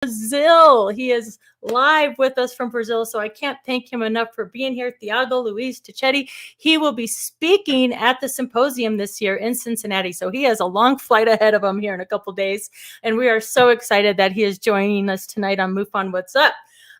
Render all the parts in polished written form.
Brazil. He is live with us from Brazil, so I can't thank him enough for being here. THIAGO LUIZ TICCHETTI. He will be speaking at the symposium this year in Cincinnati, so he has a long flight ahead of him here in a couple days, and we are so excited that he is joining us tonight on MUFON What's Up.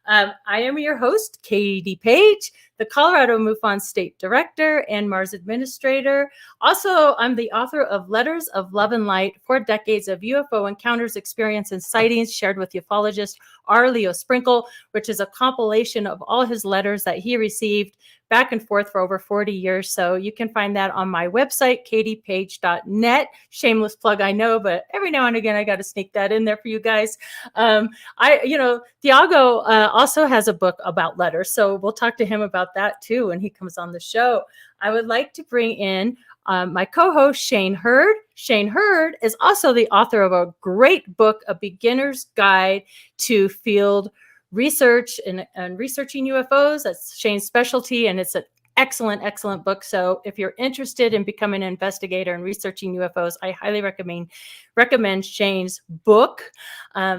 I am your host, Katie Page, the Colorado MUFON State Director and Mars Administrator. Also, I'm the author of Letters of Love and Light, 4 Decades of UFO Encounters, Experience, and Sightings, shared with ufologist R. Leo Sprinkle, which is a compilation of all his letters that he received back and forth for over 40 years. So you can find that on my website, katiepage.net. Shameless plug, I know, but every now and again, I got to sneak that in there for you guys. THIAGO also has a book about letters, so we'll talk to him about that too when he comes on the show. I would like to bring in my co-host, Shane Hurd. Shane Hurd is also the author of a great book, A Beginner's Guide to Field Research and Researching UFOs. That's Shane's specialty, and it's an excellent, excellent book. So if you're interested in becoming an investigator and researching UFOs, I highly recommend Shane's book.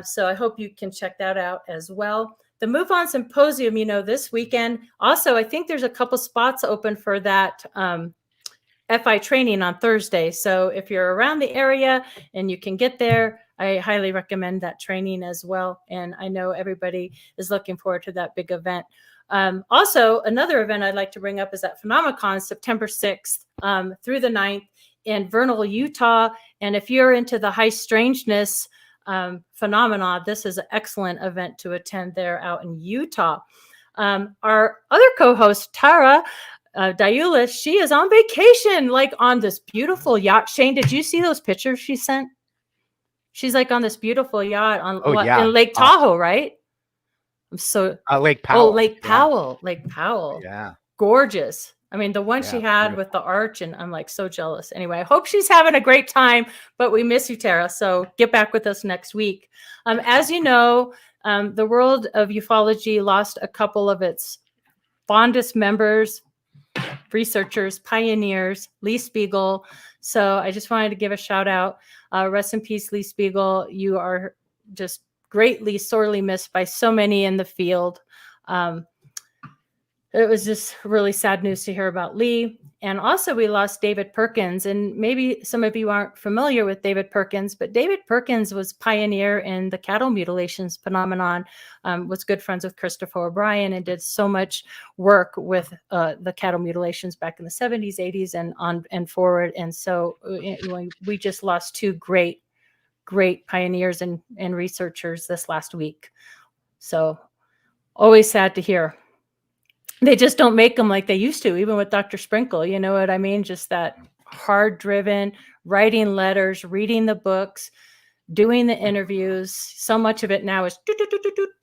So I hope you can check that out as well. The MUFON Symposium, this weekend. Also, I think there's a couple spots open for that FI training on Thursday. So if you're around the area and you can get there, I highly recommend that training as well. And I know everybody is looking forward to that big event. Also, another event I'd like to bring up is at Phenomicon, September 6th through the 9th in Vernal, Utah. And if you're into the high strangeness phenomena, this is an excellent event to attend there out in Utah. Our other co-host, Tara Diulis, she is on vacation, like on this beautiful yacht. Shane, did you see those pictures she sent? She's like on this beautiful yacht in Lake Tahoe, right? Lake Powell. Oh, Lake Powell. Yeah. Lake Powell. Yeah. Gorgeous. I mean, the one she had with the arch, and I'm like so jealous. Anyway, I hope she's having a great time, but we miss you, Tara. So get back with us next week. As you know, the world of ufology lost a couple of its fondest members, researchers, pioneers, Lee Spiegel. So I just wanted to give a shout out. Rest in peace, Lee Spiegel. You are just greatly, sorely missed by so many in the field. It was just really sad news to hear about Lee. And also we lost David Perkins. And maybe some of you aren't familiar with David Perkins, but David Perkins was pioneer in the cattle mutilations phenomenon, was good friends with Christopher O'Brien, and did so much work with the cattle mutilations back in the 70s, 80s, and forward. And so we just lost 2 great pioneers and researchers this last week. So always sad to hear. They just don't make them like they used to, even with Dr. Sprinkle. You know what I mean? Just that hard-driven, writing letters, reading the books, doing the interviews. So much of it now is,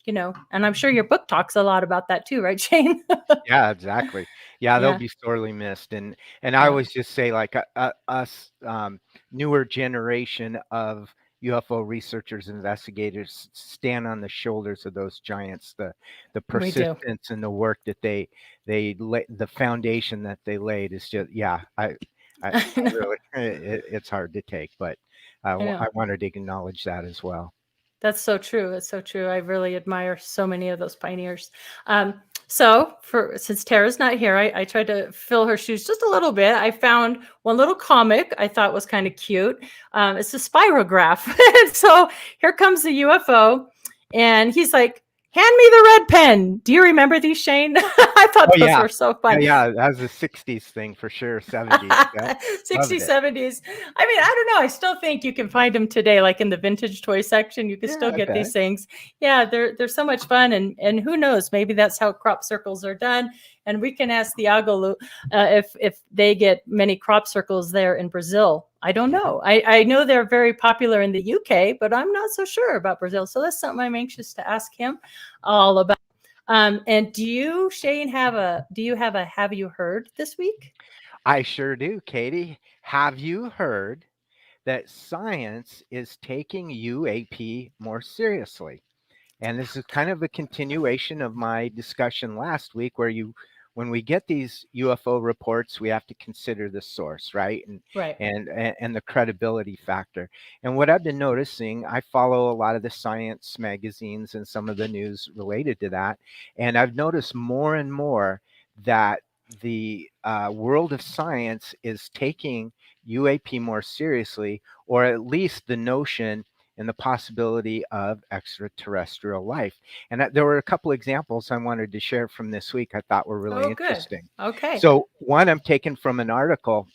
and I'm sure your book talks a lot about that too, right, Shane? Yeah, exactly. Yeah, they'll be sorely missed. And I always just say, like, us newer generation of UFO researchers, investigators stand on the shoulders of those giants. The persistence and the work that they the foundation that they laid is just, I really, it's hard to take, but I wanted to acknowledge that as well. That's so true. It's so true. I really admire so many of those pioneers. So since Tara's not here, I tried to fill her shoes just a little bit. I found one little comic I thought was kind of cute. It's a spirograph. So here comes the UFO, and he's like, hand me the red pen. Do you remember these, Shane? I thought those were so fun. Yeah, that was a 60s thing for sure, 70s. 60s, 70s. I mean, I don't know. I still think you can find them today, like in the vintage toy section. You can still get these things. Yeah, they're so much fun. And who knows, maybe that's how crop circles are done. And we can ask THIAGO if they get many crop circles there in Brazil. I don't know. I know they're very popular in the UK, but I'm not so sure about Brazil. So that's something I'm anxious to ask him all about. And do you, Shane, have you heard this week? I sure do, Katie. Have you heard that science is taking UAP more seriously? And this is kind of a continuation of my discussion last week where you when we get these UFO reports, we have to consider the source, right? And the credibility factor. And what I've been noticing, I follow a lot of the science magazines and some of the news related to that, and I've noticed more and more that the world of science is taking UAP more seriously, or at least the notion and the possibility of extraterrestrial life. And there were a couple examples I wanted to share from this week I thought were really interesting. Okay. So one I'm taking from an article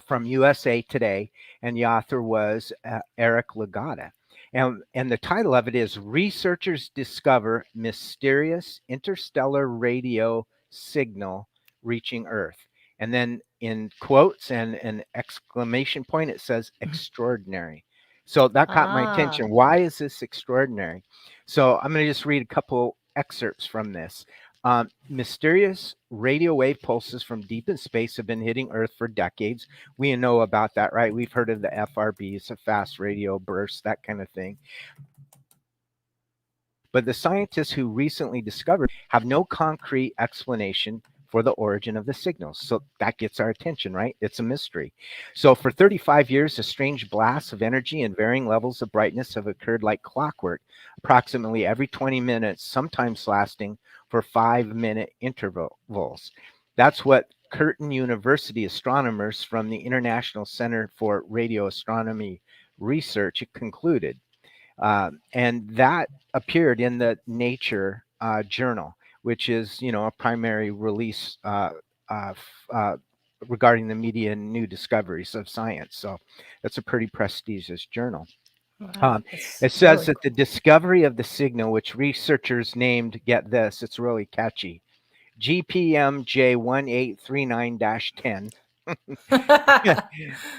from USA Today, and the author was Eric Lagata. And the title of it is Researchers Discover Mysterious Interstellar Radio Signal Reaching Earth. And then in quotes and an exclamation point, it says extraordinary. So that caught my attention. Why is this extraordinary? So I'm going to just read a couple excerpts from this. Mysterious radio wave pulses from deep in space have been hitting Earth for decades. We know about that, right? We've heard of the FRBs, a fast radio burst, that kind of thing. But the scientists who recently discovered have no concrete explanation for the origin of the signals. So that gets our attention, right? It's a mystery. So for 35 years, a strange blast of energy and varying levels of brightness have occurred like clockwork, approximately every 20 minutes, sometimes lasting for 5-minute intervals. That's what Curtin University astronomers from the International Center for Radio Astronomy Research concluded. And that appeared in the Nature journal, which is, a primary release regarding the media and new discoveries of science. So that's a pretty prestigious journal. Wow, it says that the discovery of the signal, which researchers named, get this, it's really catchy, GPMJ1839-10.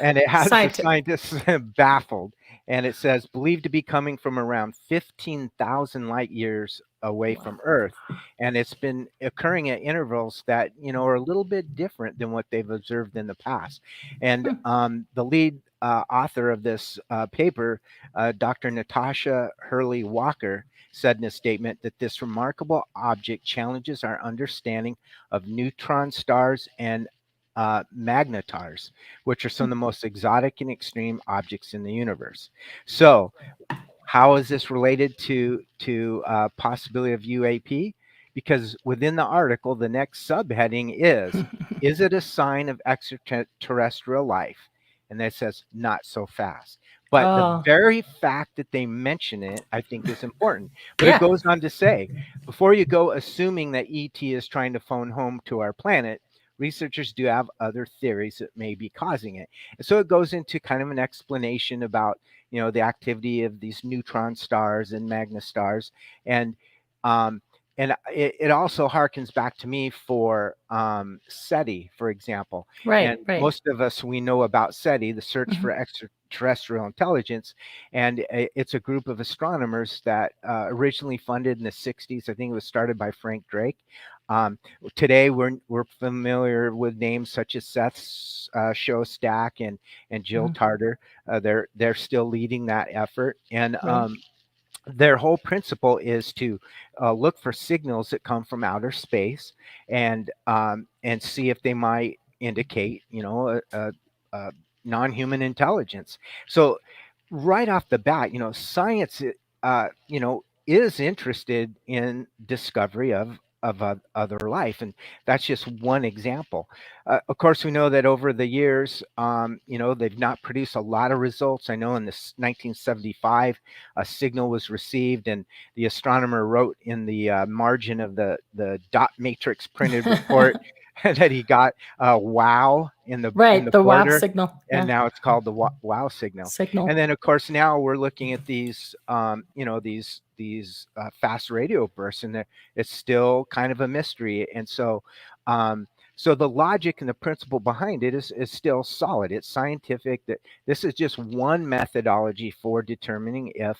And it has the scientists baffled. And it says, believed to be coming from around 15,000 light years away from Earth. And it's been occurring at intervals that, are a little bit different than what they've observed in the past. And the lead author of this paper, Dr. Natasha Hurley Walker, said in a statement that this remarkable object challenges our understanding of neutron stars and magnetars, which are some of the most exotic and extreme objects in the universe. So how is this related to possibility of UAP? Because within the article, the next subheading is it a sign of extraterrestrial life? And that says, not so fast. But the very fact that they mention it, I think, is important. But it goes on to say, before you go assuming that ET is trying to phone home to our planet, researchers do have other theories that may be causing it. And so it goes into kind of an explanation about, the activity of these neutron stars and magnetars. And it also harkens back to me for SETI, for example. Right. Most of us, we know about SETI, the Search for Extraterrestrial Intelligence. And it's a group of astronomers that originally funded in the 60s. I think it was started by Frank Drake. Today, we're familiar with names such as Seth Shostak and Jill Tarter. They're still leading that effort. And their whole principle is to look for signals that come from outer space and see if they might indicate, a non-human intelligence. So right off the bat, science, is interested in discovery of other life, and that's just one example. Of course, we know that over the years, they've not produced a lot of results. I know in this 1975, a signal was received, and the astronomer wrote in the margin of the dot matrix printed report that he got wow in the the border, wow signal, and now it's called the wow signal. And then, of course, now we're looking at these, these fast radio bursts, and it's still kind of a mystery. And so, so the logic and the principle behind it is still solid. It's scientific. That this is just one methodology for determining if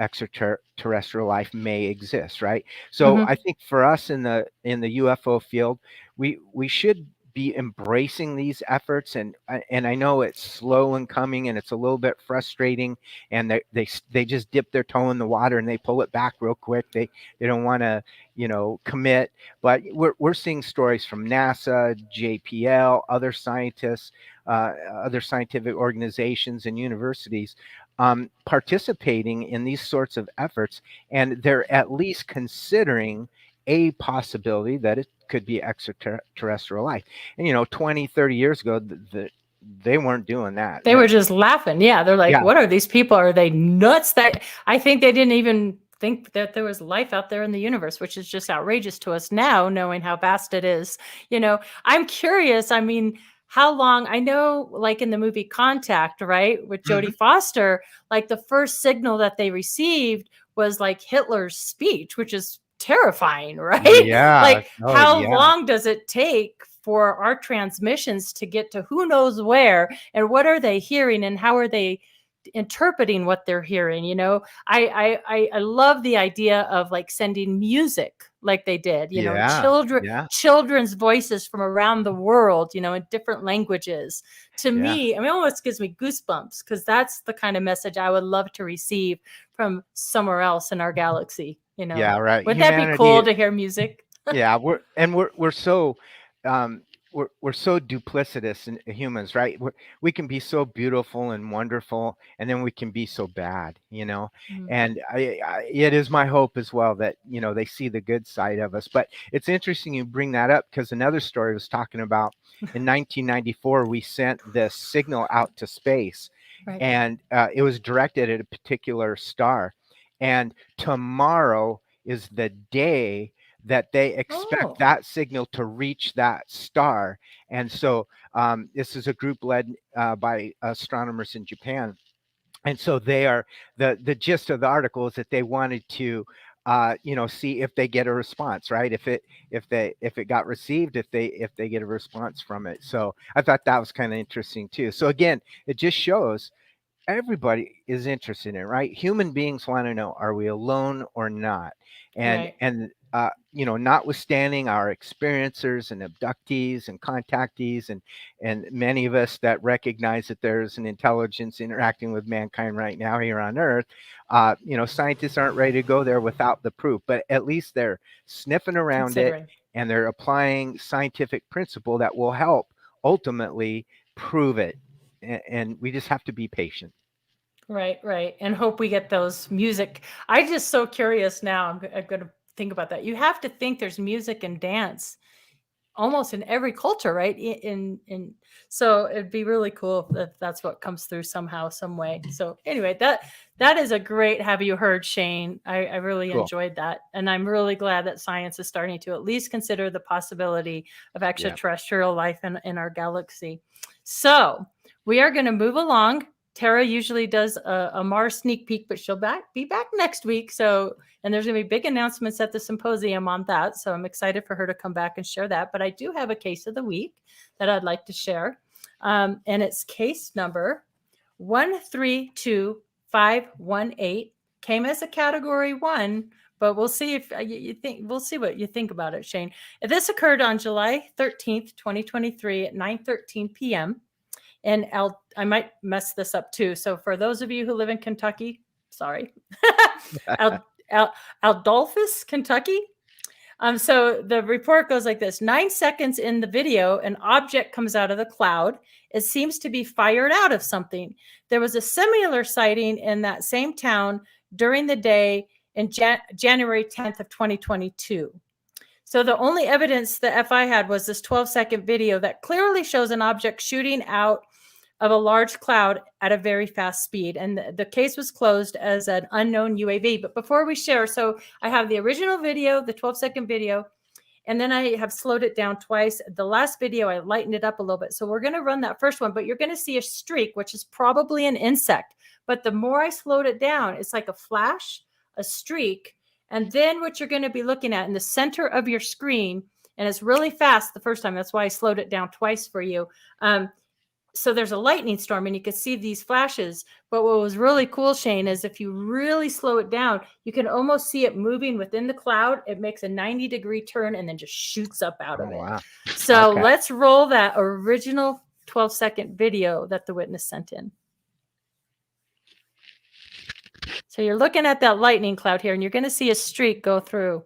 extraterrestrial life may exist, right? So I think for us in the UFO field, we should be embracing these efforts. And I know it's slow in coming, and it's a little bit frustrating, and they just dip their toe in the water and they pull it back real quick. They don't want to, commit. But we're seeing stories from NASA, JPL, other scientists, other scientific organizations and universities participating in these sorts of efforts, and they're at least considering a possibility that it could be extraterrestrial life. And 20, 30 years ago, they weren't doing that. They were just laughing. Yeah, they're like, what are these people? Are they nuts? That I think they didn't even think that there was life out there in the universe, which is just outrageous to us now, knowing how vast it is. I'm curious. I mean, how long? I know, like in the movie Contact, right, with Jodie Foster, like the first signal that they received was like Hitler's speech, which is terrifying, right? Yeah. Like, how long does it take for our transmissions to get to who knows where, and what are they hearing, and how are they interpreting what they're hearing? I love the idea of like sending music like they did, children's voices from around the world, in different languages. To me, I mean, it almost gives me goosebumps, because that's the kind of message I would love to receive from somewhere else in our galaxy. Yeah, right. Would that be cool to hear music? Yeah, we're so we're so duplicitous in humans, right? We can be so beautiful and wonderful, and then we can be so bad, And it is my hope as well that they see the good side of us. But it's interesting you bring that up, because another story was talking about in 1994 we sent this signal out to space, and it was directed at a particular star, and tomorrow is the day that they expect that signal to reach that star. And so this is a group led by astronomers in Japan. And so they are, the gist of the article is that they wanted to see if they get a response, right? If it got received, if they get a response from it. So I thought that was kind of interesting too. So again, it just shows everybody is interested in it, right? Human beings want to know, are we alone or not? And notwithstanding our experiencers and abductees and contactees and many of us that recognize that there's an intelligence interacting with mankind right now here on Earth, scientists aren't ready to go there without the proof, but at least they're sniffing around it, and they're applying scientific principle that will help ultimately prove it. And we just have to be patient. Right. And hope we get those music. I'm just so curious now. I'm going to think about that. You have to think there's music and dance almost in every culture, right? So it'd be really cool if that's what comes through somehow, some way. So anyway, that is a great Have You Heard, Shane. I really enjoyed that. And I'm really glad that science is starting to at least consider the possibility of extraterrestrial life in our galaxy. So we are going to move along. Tara usually does a Mars sneak peek, but she'll be back next week. And there's going to be big announcements at the symposium on that. So I'm excited for her to come back and share that. But I do have a case of the week that I'd like to share. And it's case number 132518. Came as a category 1, but we'll see if we'll see what you think about it, Shane. This occurred on July 13th, 2023 at 9:13 p.m. And I might mess this up too. So for those of you who live in Kentucky, sorry, Adolphus, Kentucky. So the report goes like this: 9 seconds in the video, an object comes out of the cloud. It seems to be fired out of something. There was a similar sighting in that same town during the day in January 10th of 2022. So the only evidence the FI had was this 12-second video that clearly shows an object shooting out of a large cloud at a very fast speed. And the case was closed as an unknown UAV. But before we share, so I have the original video, the 12-second video, and then I have slowed it down twice. The last video, I lightened it up a little bit. So we're going to run that first one, but you're going to see a streak, which is probably an insect. But the more I slowed it down, it's like a flash, a streak, and then what you're going to be looking at in the center of your screen, and it's really fast the first time. That's why I slowed it down twice for you. so there's a lightning storm and you can see these flashes. But what was really cool, Shane, is if you really slow it down, you can almost see it moving within the cloud. It makes a 90-degree turn and then just shoots up out of it. Wow. So let's roll that original 12-second video that the witness sent in. So you're looking at that lightning cloud here, and you're going to see a streak go through.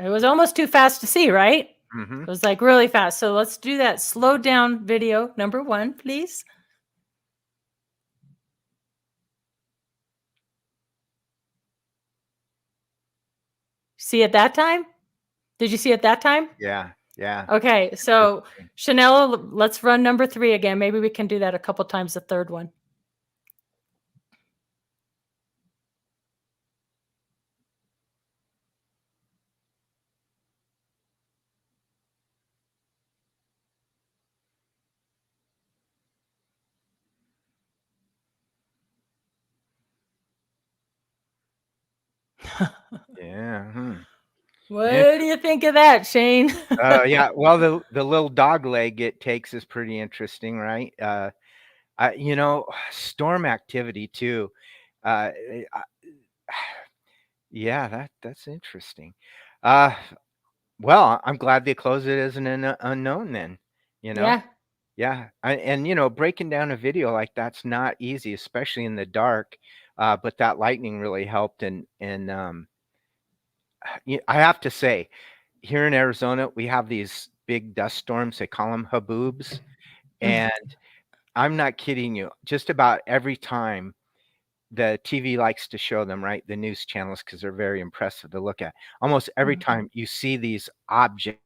It was almost too fast to see, right? Mm-hmm. It was like really fast. So let's do that slow down video number 1, please. See it that time? Did you see it that time? Yeah. Yeah. Okay. So Chanel, let's run number 3 again. Maybe we can do that a couple times, the third one. Yeah. What do you think of that, Shane? Yeah. Well, the little dog leg it takes is pretty interesting, right? You know, storm activity too. Yeah, that's interesting. Well, I'm glad they closed it as an unknown then, you know? Yeah. Yeah. And, you know, breaking down a video like that's not easy, especially in the dark. But that lightning really helped. And I have to say, here in Arizona, we have these big dust storms. They call them haboobs. And I'm not kidding you. Just about every time the TV likes to show them, right? The news channels, because they're very impressive to look at. Almost every time you see these objects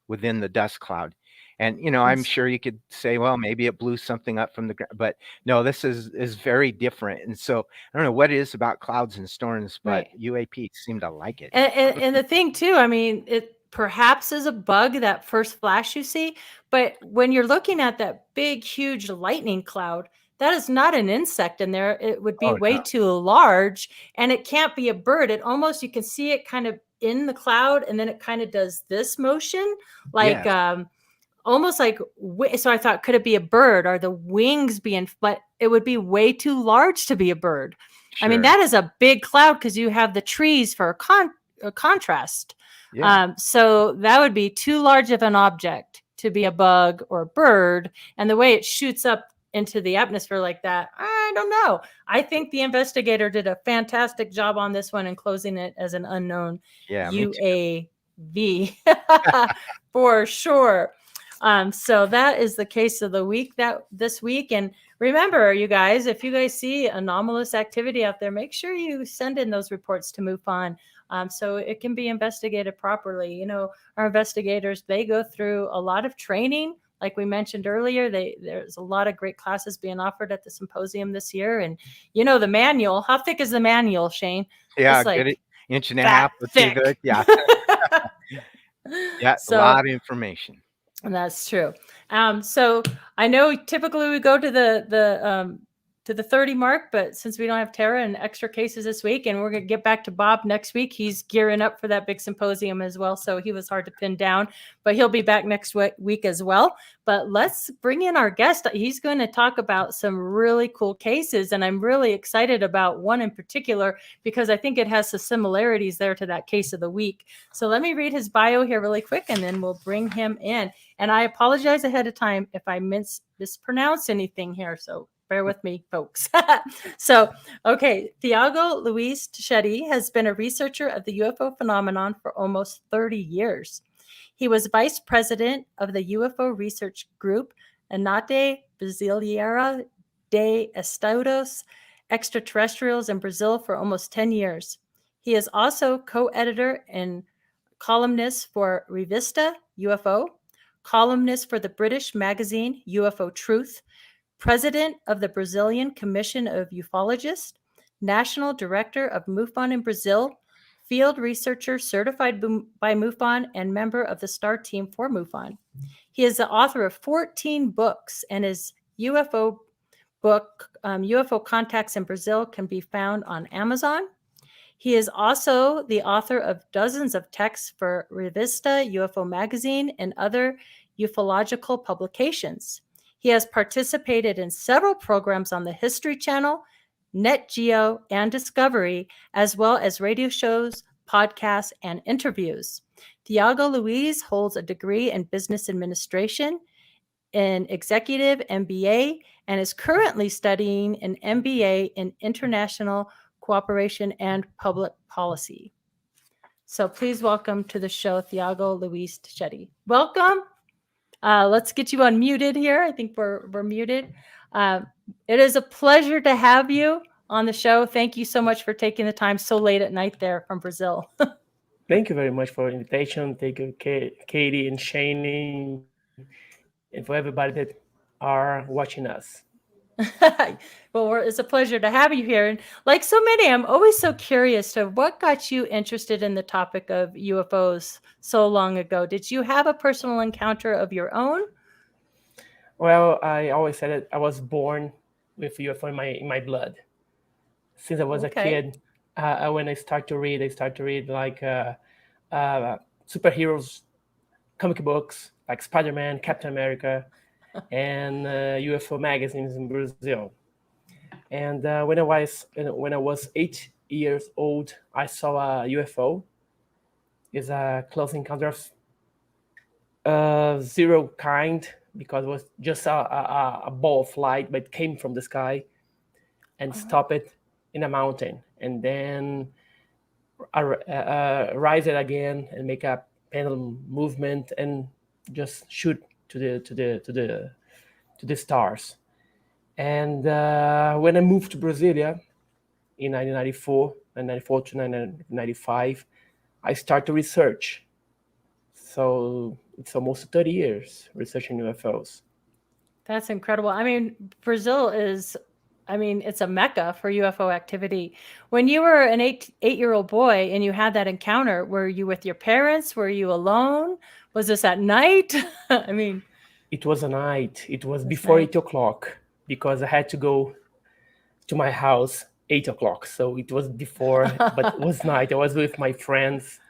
within the dust cloud. And, you know, I'm sure you could say, well, maybe it blew something up from the ground, but no, this is very different. And so I don't know what it is about clouds and storms, but UAP seem to like it. And the thing too, I mean, it perhaps is a bug, that first flash you see, but when you're looking at that big, huge lightning cloud, that is not an insect in there. It would be way too large, and it can't be a bird. It almost, you can see it kind of in the cloud, and then it kind of does this motion, like almost like, so I thought, could it be a bird? Are the wings being, but it would be way too large to be a bird. Sure. I mean, that is a big cloud because you have the trees for a contrast. Yeah. So that would be too large of an object to be a bug or a bird. And the way it shoots up into the atmosphere like that, I don't know. I think the investigator did a fantastic job on this one and closing it as an unknown UAV for sure. So that is the case of the week this week. And remember, you guys, if you guys see anomalous activity out there, make sure you send in those reports to Mufon, so it can be investigated properly. You know, our investigators, they go through a lot of training. Like we mentioned earlier, there's a lot of great classes being offered at the symposium this year. And, you know, the manual, how thick is the manual, Shane? Yeah, it's like inch and a half. Thick. Yeah. Yeah, so, a lot of information. And that's true. So I know typically we go to the 30 mark, but since we don't have Tara and extra cases this week, and we're going to get back to Bob next week, he's gearing up for that big symposium as well. So he was hard to pin down, but he'll be back next week as well. But let's bring in our guest. He's going to talk about some really cool cases. And I'm really excited about one in particular, because I think it has some similarities there to that case of the week. So let me read his bio here really quick, and then we'll bring him in. And I apologize ahead of time if I mispronounce anything here. So bear with me, folks. So, okay, THIAGO LUIZ TICCHETTI has been a researcher of the UFO phenomenon for almost 30 years. He was vice president of the UFO research group, Unidade Brasileira de Estudos Extraterrestrials in Brazil, for almost 10 years. He is also co-editor and columnist for Revista UFO, columnist for the British magazine UFO Truth, president of the Brazilian Commission of Ufologists, national director of Mufon in Brazil, field researcher certified by Mufon, and member of the STAR team for Mufon. He is the author of 14 books, and his UFO book, UFO Contacts in Brazil, can be found on Amazon. He is also the author of dozens of texts for Revista UFO magazine and other ufological publications. He has participated in several programs on the History Channel, Net Geo, and Discovery, as well as radio shows, podcasts, and interviews. THIAGO LUIZ holds a degree in business administration, an executive MBA, and is currently studying an MBA in international cooperation and public policy. So please welcome to the show, THIAGO LUIZ TICCHETTI. Welcome. Let's get you unmuted here. I think we're muted. It is a pleasure to have you on the show. Thank you so much for taking the time so late at night there from Brazil. Thank you very much for the invitation. Thank you, Katie and Shane, and for everybody that are watching us. Well, it's a pleasure to have you here. And like so many, I'm always so curious to what got you interested in the topic of UFOs so long ago. Did you have a personal encounter of your own? Well, I always said it. I was born with UFO in my blood. Since I was a kid, when I start to read like superheroes, comic books like Spider-Man, Captain America, and UFO magazines in Brazil. And when I was 8 years old, I saw a UFO. It's a close encounter of zero kind, because it was just a ball of light, but it came from the sky and stopped it in a mountain, and then rise it again and make a pendulum movement and just shoot to the stars. And when I moved to Brasilia in 1994 to 1995, I started research. So it's almost 30 years researching UFOs. That's incredible. I mean, Brazil is, it's a mecca for UFO activity. When you were an eight-year-old boy and you had that encounter, were you with your parents? Were you alone? Was this at night? It was a night. It was before 8 o'clock, because I had to go to my house 8 o'clock. So it was before, but it was night. I was with my friends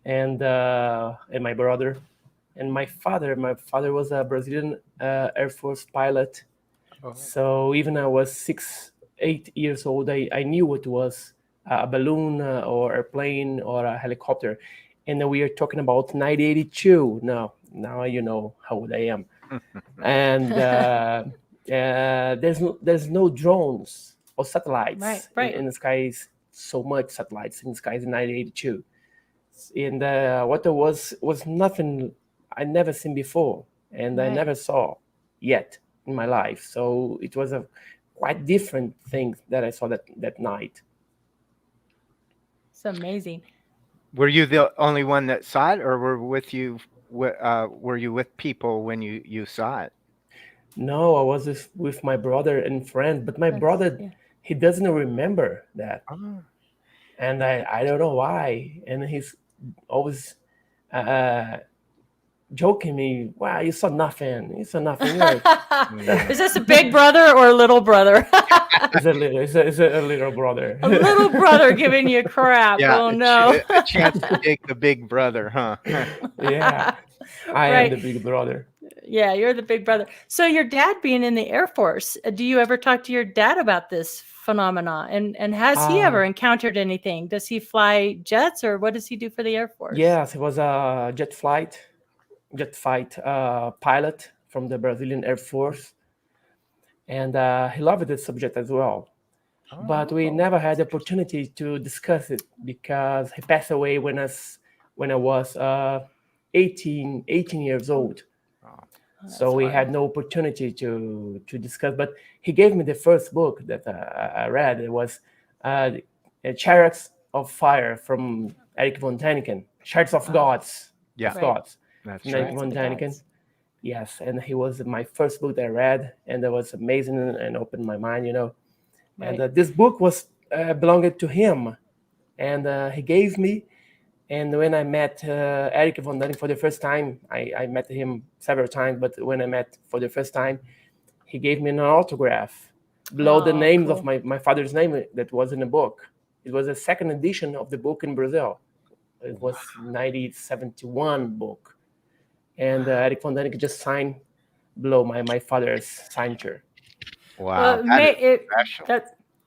and my brother and my father. My father was a Brazilian Air Force pilot. Oh. So even I was 8 years old, I knew what was a balloon or a plane or a helicopter. And we are talking about 1982. Now you know how old I am. And there's no drones or satellites in the skies. So much satellites in the skies in 1982. And what there was nothing I never seen before, and I never saw yet in my life. So it was a quite different thing that I saw that night. It's amazing. Were you the only one that saw it, or were you with people when you saw it? No, I was with my brother and friend, but my brother, he doesn't remember that. Oh. And I don't know why. And he's always joking me, wow, you saw nothing. You saw nothing. Like, is this a big brother or a little brother? It's a little brother. A little brother giving you crap. Yeah, oh no. A chance to take the big brother, huh? Yeah. I am the big brother. Yeah, you're the big brother. So your dad being in the Air Force, do you ever talk to your dad about this phenomena? And has he ever encountered anything? Does he fly jets, or what does he do for the Air Force? Yes, he was a jet fight pilot from the Brazilian Air Force. And he loved the subject as well. Oh, but we never had the opportunity to discuss it, because he passed away when I was 18 years old. So we had no opportunity to discuss. But he gave me the first book that I read. It was Chariots of Fire from Eric von Däniken. Chariots of Gods. Yeah. Gods. That's from Eric von Däniken. Yes, and he was my first book that I read, and that was amazing and opened my mind, And this book was belonged to him, and he gave me. And when I met Eric von Däniken for the first time, I met him several times, but when I met for the first time, he gave me an autograph below the names of my father's name that was in the book. It was the second edition of the book in Brazil. It was 1971 book. And Eric von Däniken just signed below my father's signature. Wow. Well,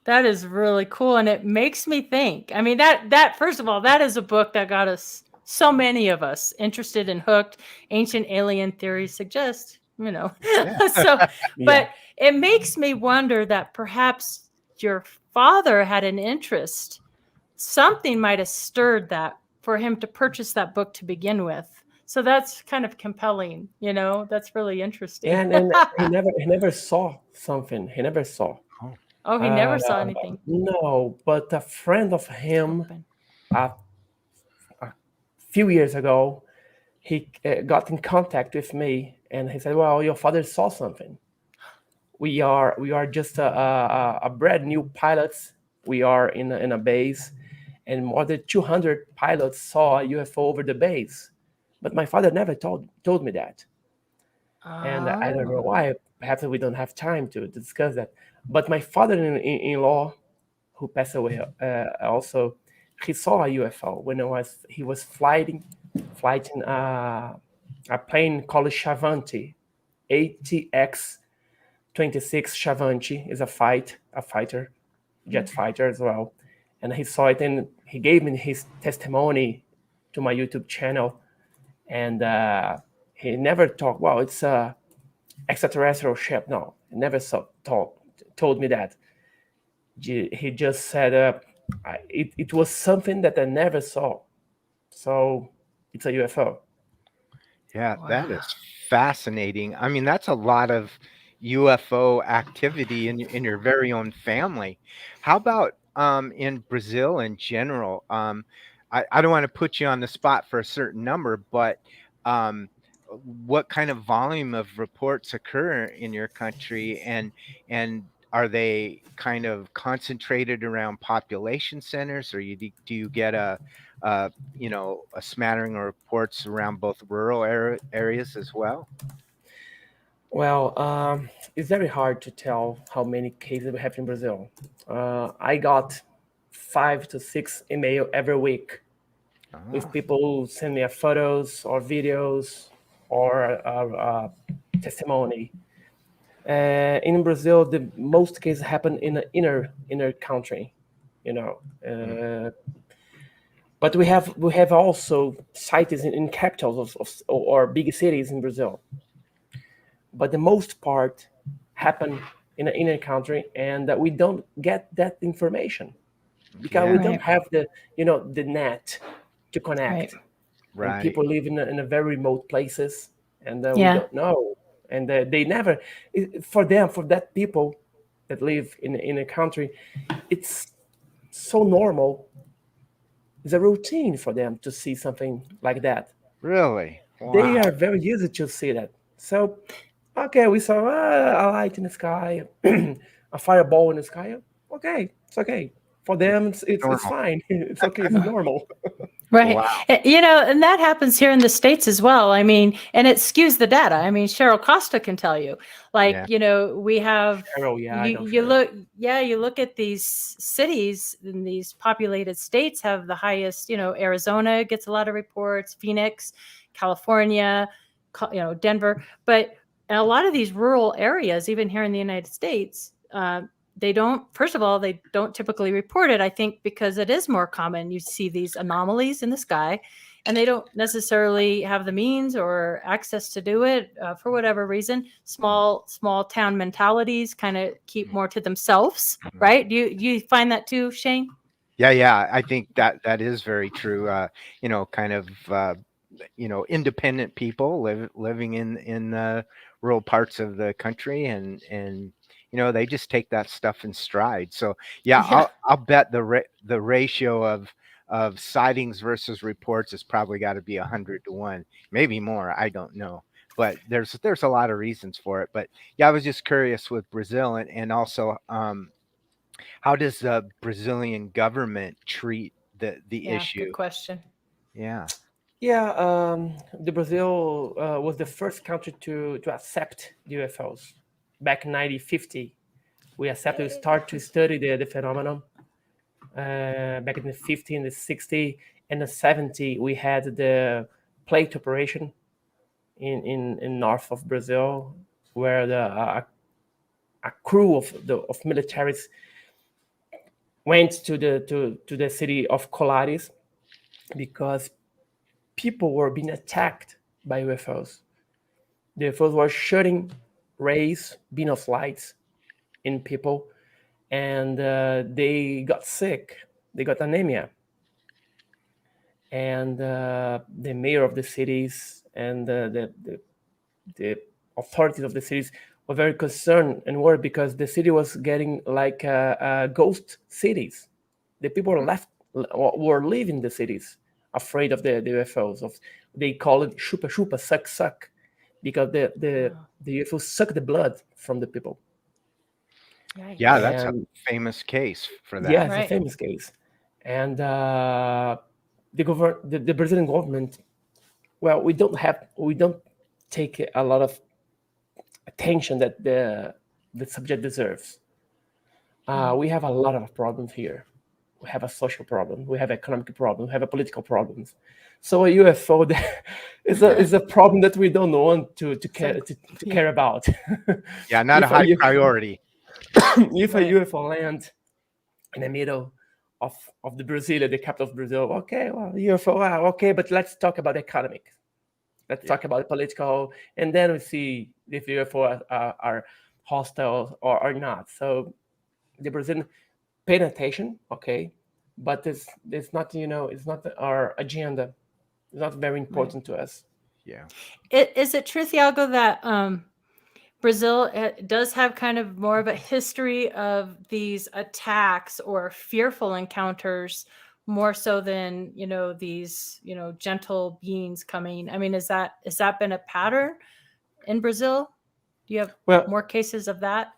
that is really cool. And it makes me think, I mean, that first of all, that is a book that got us, so many of us, interested and hooked. Ancient alien theories suggest, you know. So, but it makes me wonder that perhaps your father had an interest. Something might have stirred that for him to purchase that book to begin with. So that's kind of compelling, you know. That's really interesting. And he never saw something. He never saw. Oh, he never saw anything. No, but a friend of him, a few years ago, he got in contact with me, and he said, "Well, your father saw something. We are just a brand new pilots. We are in a base, and more than 200 pilots saw a UFO over the base. But my father never told me that, and I don't know why. Perhaps we don't have time to discuss that. But my father-in-law, who passed away, also, he saw a UFO when he was flying a plane called Chavante, ATX-26 Chavante is a fighter, jet fighter as well. And he saw it, and he gave me his testimony to my YouTube channel. And he never talked, well, it's a extraterrestrial ship. No, he never told me that. He just said it was something that I never saw. So it's a UFO. Yeah, that is fascinating. I mean, that's a lot of UFO activity in your very own family. How about in Brazil in general? I don't want to put you on the spot for a certain number, but what kind of volume of reports occur in your country, and are they kind of concentrated around population centers, or do you get a smattering of reports around both rural areas as well? Well, it's very hard to tell how many cases we have in Brazil. I got 5 to 6 email every week with people send me photos or videos or testimony. In Brazil, the most cases happen in the inner country, you know. But we have also sites in capitals or big cities in Brazil. But the most part happen in the inner country, and we don't get that information because we don't have the net to connect. Right. And people live in a very remote places, and we don't know. And they never, for that people that live in a country, it's so normal. It's a routine for them to see something like that. Really? Wow. They are very used to see that. So, okay, we saw a light in the sky, a fireball in the sky. Okay, it's okay. For them, it's fine. It's okay. It's normal. Right. Wow. You know, and that happens here in the States as well. I mean, and it skews the data. I mean, Cheryl Costa can tell you, you know, we have, you look at these cities in these populated states have the highest, you know, Arizona gets a lot of reports, Phoenix, California, you know, Denver, but in a lot of these rural areas, even here in the United States, they don't typically report it, I think, because it is more common. You see these anomalies in the sky, and they don't necessarily have the means or access to do it for whatever reason. Small town mentalities kind of keep more to themselves, right? Do you find that too, Shane? Yeah. I think that is very true. You know, kind of, independent people living in rural parts of the country, and you know, they just take that stuff in stride. So I'll bet the ratio of sightings versus reports has probably got to be 100 to 1, maybe more. I don't know, but there's a lot of reasons for it. But I was just curious with Brazil, and also how does the Brazilian government treat the issue? Good question. The Brazil was the first country to accept UFOs. Back in 1950, we accepted to start to study the phenomenon. back in the 50, and the 60, and the 70, we had the plate operation in north of Brazil, where a crew of militaries went to the city of Colares because people were being attacked by UFOs. The UFOs were shooting rays, beam of lights in people, and they got sick. They got anemia. And the mayor of the cities and the authorities of the cities were very concerned and worried because the city was getting like ghost cities. The people were leaving the cities afraid of the UFOs. They call it chupa chupa, suck suck, because the UFOs suck the blood from the people. Yeah, that's a famous case for that. Yeah, it's a famous case. And the Brazilian government, well, we don't take a lot of attention that the subject deserves. We have a lot of problems here. We have a social problem. We have economic problem. We have a political problems. So a UFO is a problem that we don't want to care about. Yeah, not a high priority. If a UFO lands in the middle of the Brazil, the capital of Brazil, okay, well, UFO, okay, but let's talk about economic. Let's talk about political, and then we see if UFO are hostile or not. So the Brazilian paying attention, okay, but it's not, it's not our agenda. It's not very important to us. Yeah. Is it true, THIAGO, that Brazil does have kind of more of a history of these attacks or fearful encounters more so than, these, gentle beings coming? I mean, has that been a pattern in Brazil? Do you have more cases of that?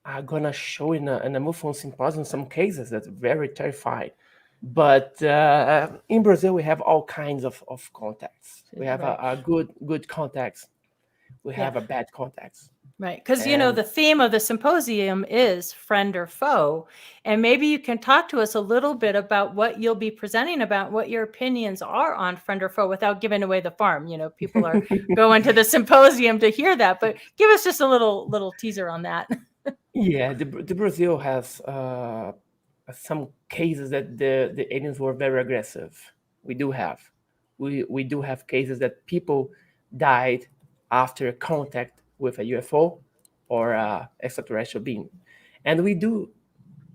I'm going to show in a Mufon symposium some cases that's very terrifying. But in Brazil, we have all kinds of contacts. We have a good contacts. We have a bad contacts. Right. Because, the theme of the symposium is friend or foe. And maybe you can talk to us a little bit about what you'll be presenting about, what your opinions are on friend or foe without giving away the farm. People are going to the symposium to hear that. But give us just a little teaser on that. Yeah, the Brazil has some cases that the aliens were very aggressive. We do have. We do have cases that people died after contact with a UFO or extraterrestrial being. And we do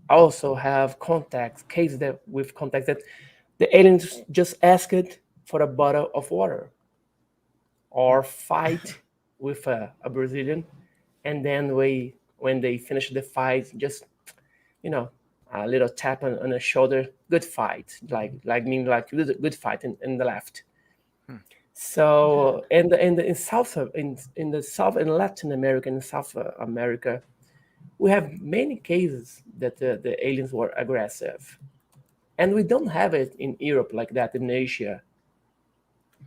also have cases that the aliens just asked for a bottle of water or fight with a Brazilian, and then when they finish the fight, just a little tap on the shoulder, good fight, like good fight in the left. So in South in Latin America and South America, we have many cases that the aliens were aggressive, and we don't have it in Europe like that, in Asia.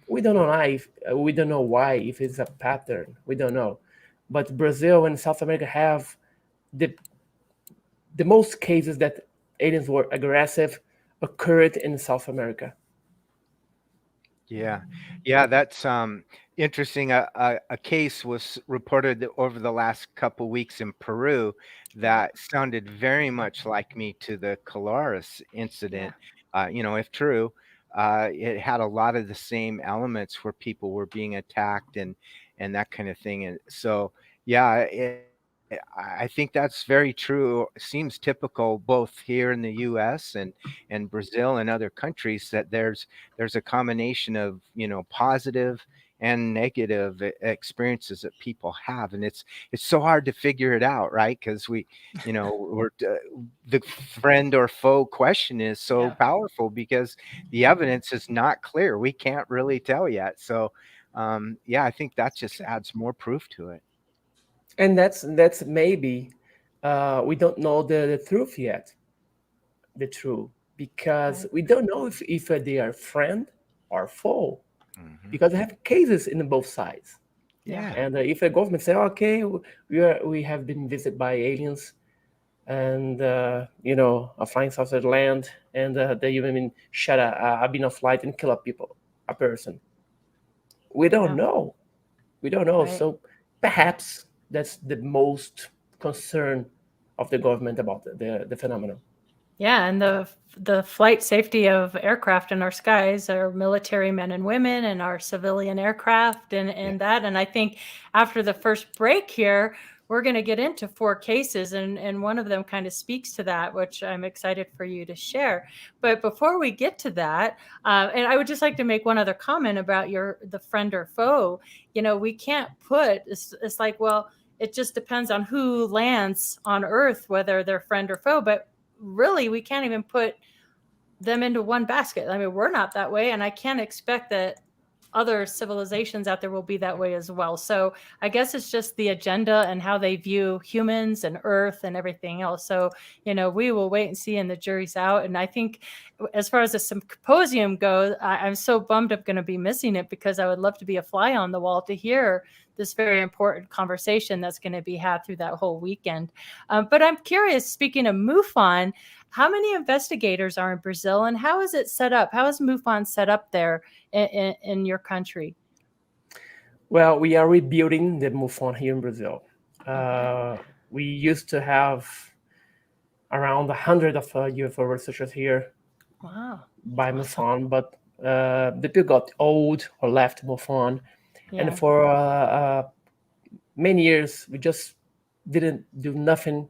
We don't know why, if it's a pattern, we don't know. But Brazil and South America have the most cases that aliens were aggressive occurred in South America. Yeah, that's interesting. A case was reported over the last couple weeks in Peru that sounded very much like me to the Colares incident. If true, it had a lot of the same elements where people were being attacked and that kind of thing. And so, yeah, I think that's very true. It seems typical both here in the U.S. and Brazil and other countries that there's a combination of positive and negative experiences that people have, and it's so hard to figure it out, right? Because we're the friend or foe question is so powerful because the evidence is not clear. We can't really tell yet. So I think that just adds more proof to it. And that's maybe we don't know the truth yet, because we don't know if they are friend or foe, because they have cases in both sides. And if a government say, okay, we have been visited by aliens, and a flying saucer land, and they even shut a beam of light and kill a person. We don't know. We don't know. Right. So perhaps that's the most concern of the government about the phenomenon. Yeah, and the flight safety of aircraft in our skies, our military men and women, and our civilian aircraft, and that. And I think after the first break here, we're going to get into 4 cases, and one of them kind of speaks to that, which I'm excited for you to share. But before we get to that, and I would just like to make one other comment about the friend or foe. We can't put, it's like, well, it just depends on who lands on Earth, whether they're friend or foe. But really, we can't even put them into one basket. I mean, we're not that way, and I can't expect that other civilizations out there will be that way as well. So I guess it's just the agenda and how they view humans and Earth and everything else. So, we will wait and see, and the jury's out. And I think as far as the symposium goes, I'm so bummed I'm going to be missing it, because I would love to be a fly on the wall to hear this very important conversation that's going to be had through that whole weekend. But I'm curious, speaking of MUFON, how many investigators are in Brazil, and how is it set up? How is MUFON set up there in your country? Well, we are rebuilding the Mufon here in Brazil. We used to have around 100 of UFO researchers here. Wow. By Mufon, but the people got old or left Mufon. Yeah. And for many years, we just didn't do nothing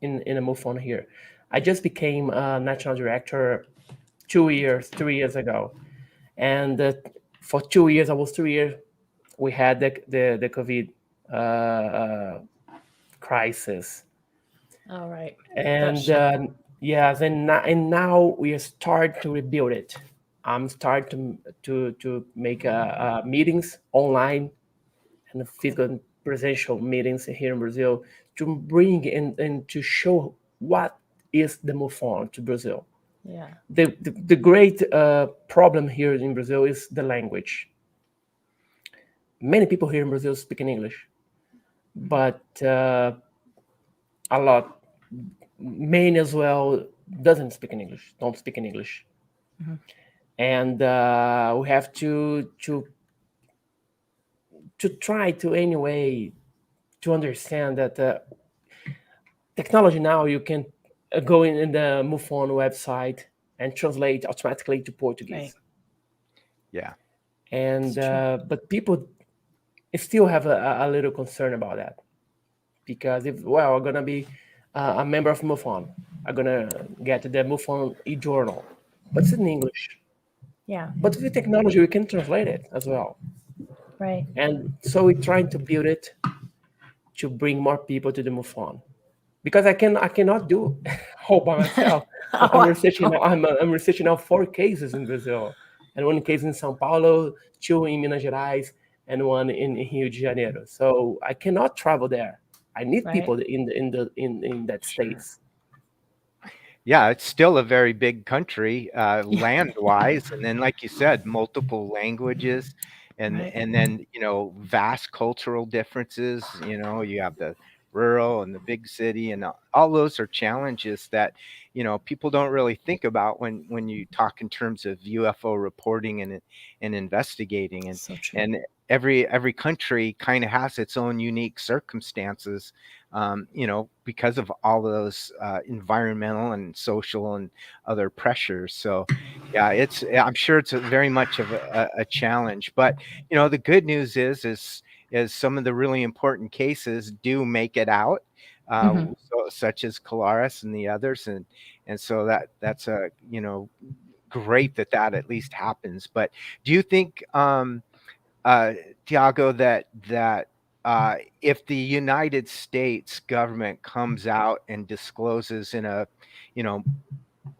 in a Mufon here. I just became a national director 3 years ago. And for 2 years, almost 2 years, we had the COVID crisis. All right. And yes, and now we are starting to rebuild it. I'm starting to make meetings online and physical presential meetings here in Brazil to bring and to show what is the Mufon to Brazil. Yeah. The great problem here in Brazil is the language. Many people here in Brazil speak in English, but many as well don't speak in English. Mm-hmm. And we have to try to anyway to understand that technology now, you can go in the Mufon website and translate automatically to Portuguese. Right. Yeah. And but people still have a little concern about that, because if I'm gonna be a member of Mufon, I'm gonna get the Mufon e-journal, but it's in English. Yeah. But with technology, we can translate it as well. Right. And so we're trying to build it to bring more people to the Mufon, because I cannot do all by myself. I'm researching now 4 cases in Brazil, and 1 case in São Paulo, 2 in Minas Gerais, and 1 in Rio de Janeiro. So I cannot travel there. I need people in that states. Yeah, it's still a very big country, land-wise, and then, like you said, multiple languages, and then vast cultural differences. You have the rural and the big city, and all those are challenges that people don't really think about when you talk in terms of UFO reporting and investigating. And So true. and every country kind of has its own unique circumstances, because of all those environmental and social and other pressures. So yeah, I'm sure it's very much of a challenge, but the good news is some of the really important cases do make it out, such as Colares and the others, and so that's great that at least happens. But do you think, THIAGO, that if the United States government comes out and discloses in a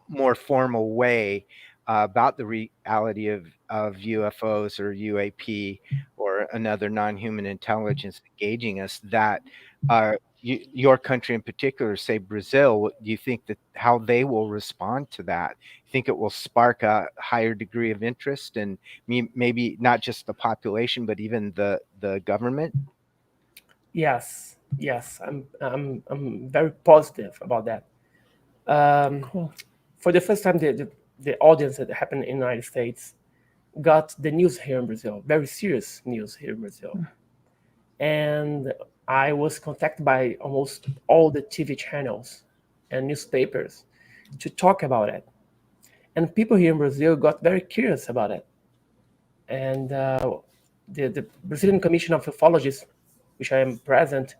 more formal way about the reality of UFOs or UAP or another non-human intelligence engaging us, that your country in particular, say Brazil, do you think that how they will respond to that? You think it will spark a higher degree of interest, and maybe not just the population, but even the government? Yes, Yes, I'm very positive about that. Cool. For the first time, the audience that happened in the United States got the news here in Brazil, very serious news here in Brazil. And I was contacted by almost all the TV channels and newspapers to talk about it. And people here in Brazil got very curious about it. And the Brazilian Commission of Ufologists, which I am president,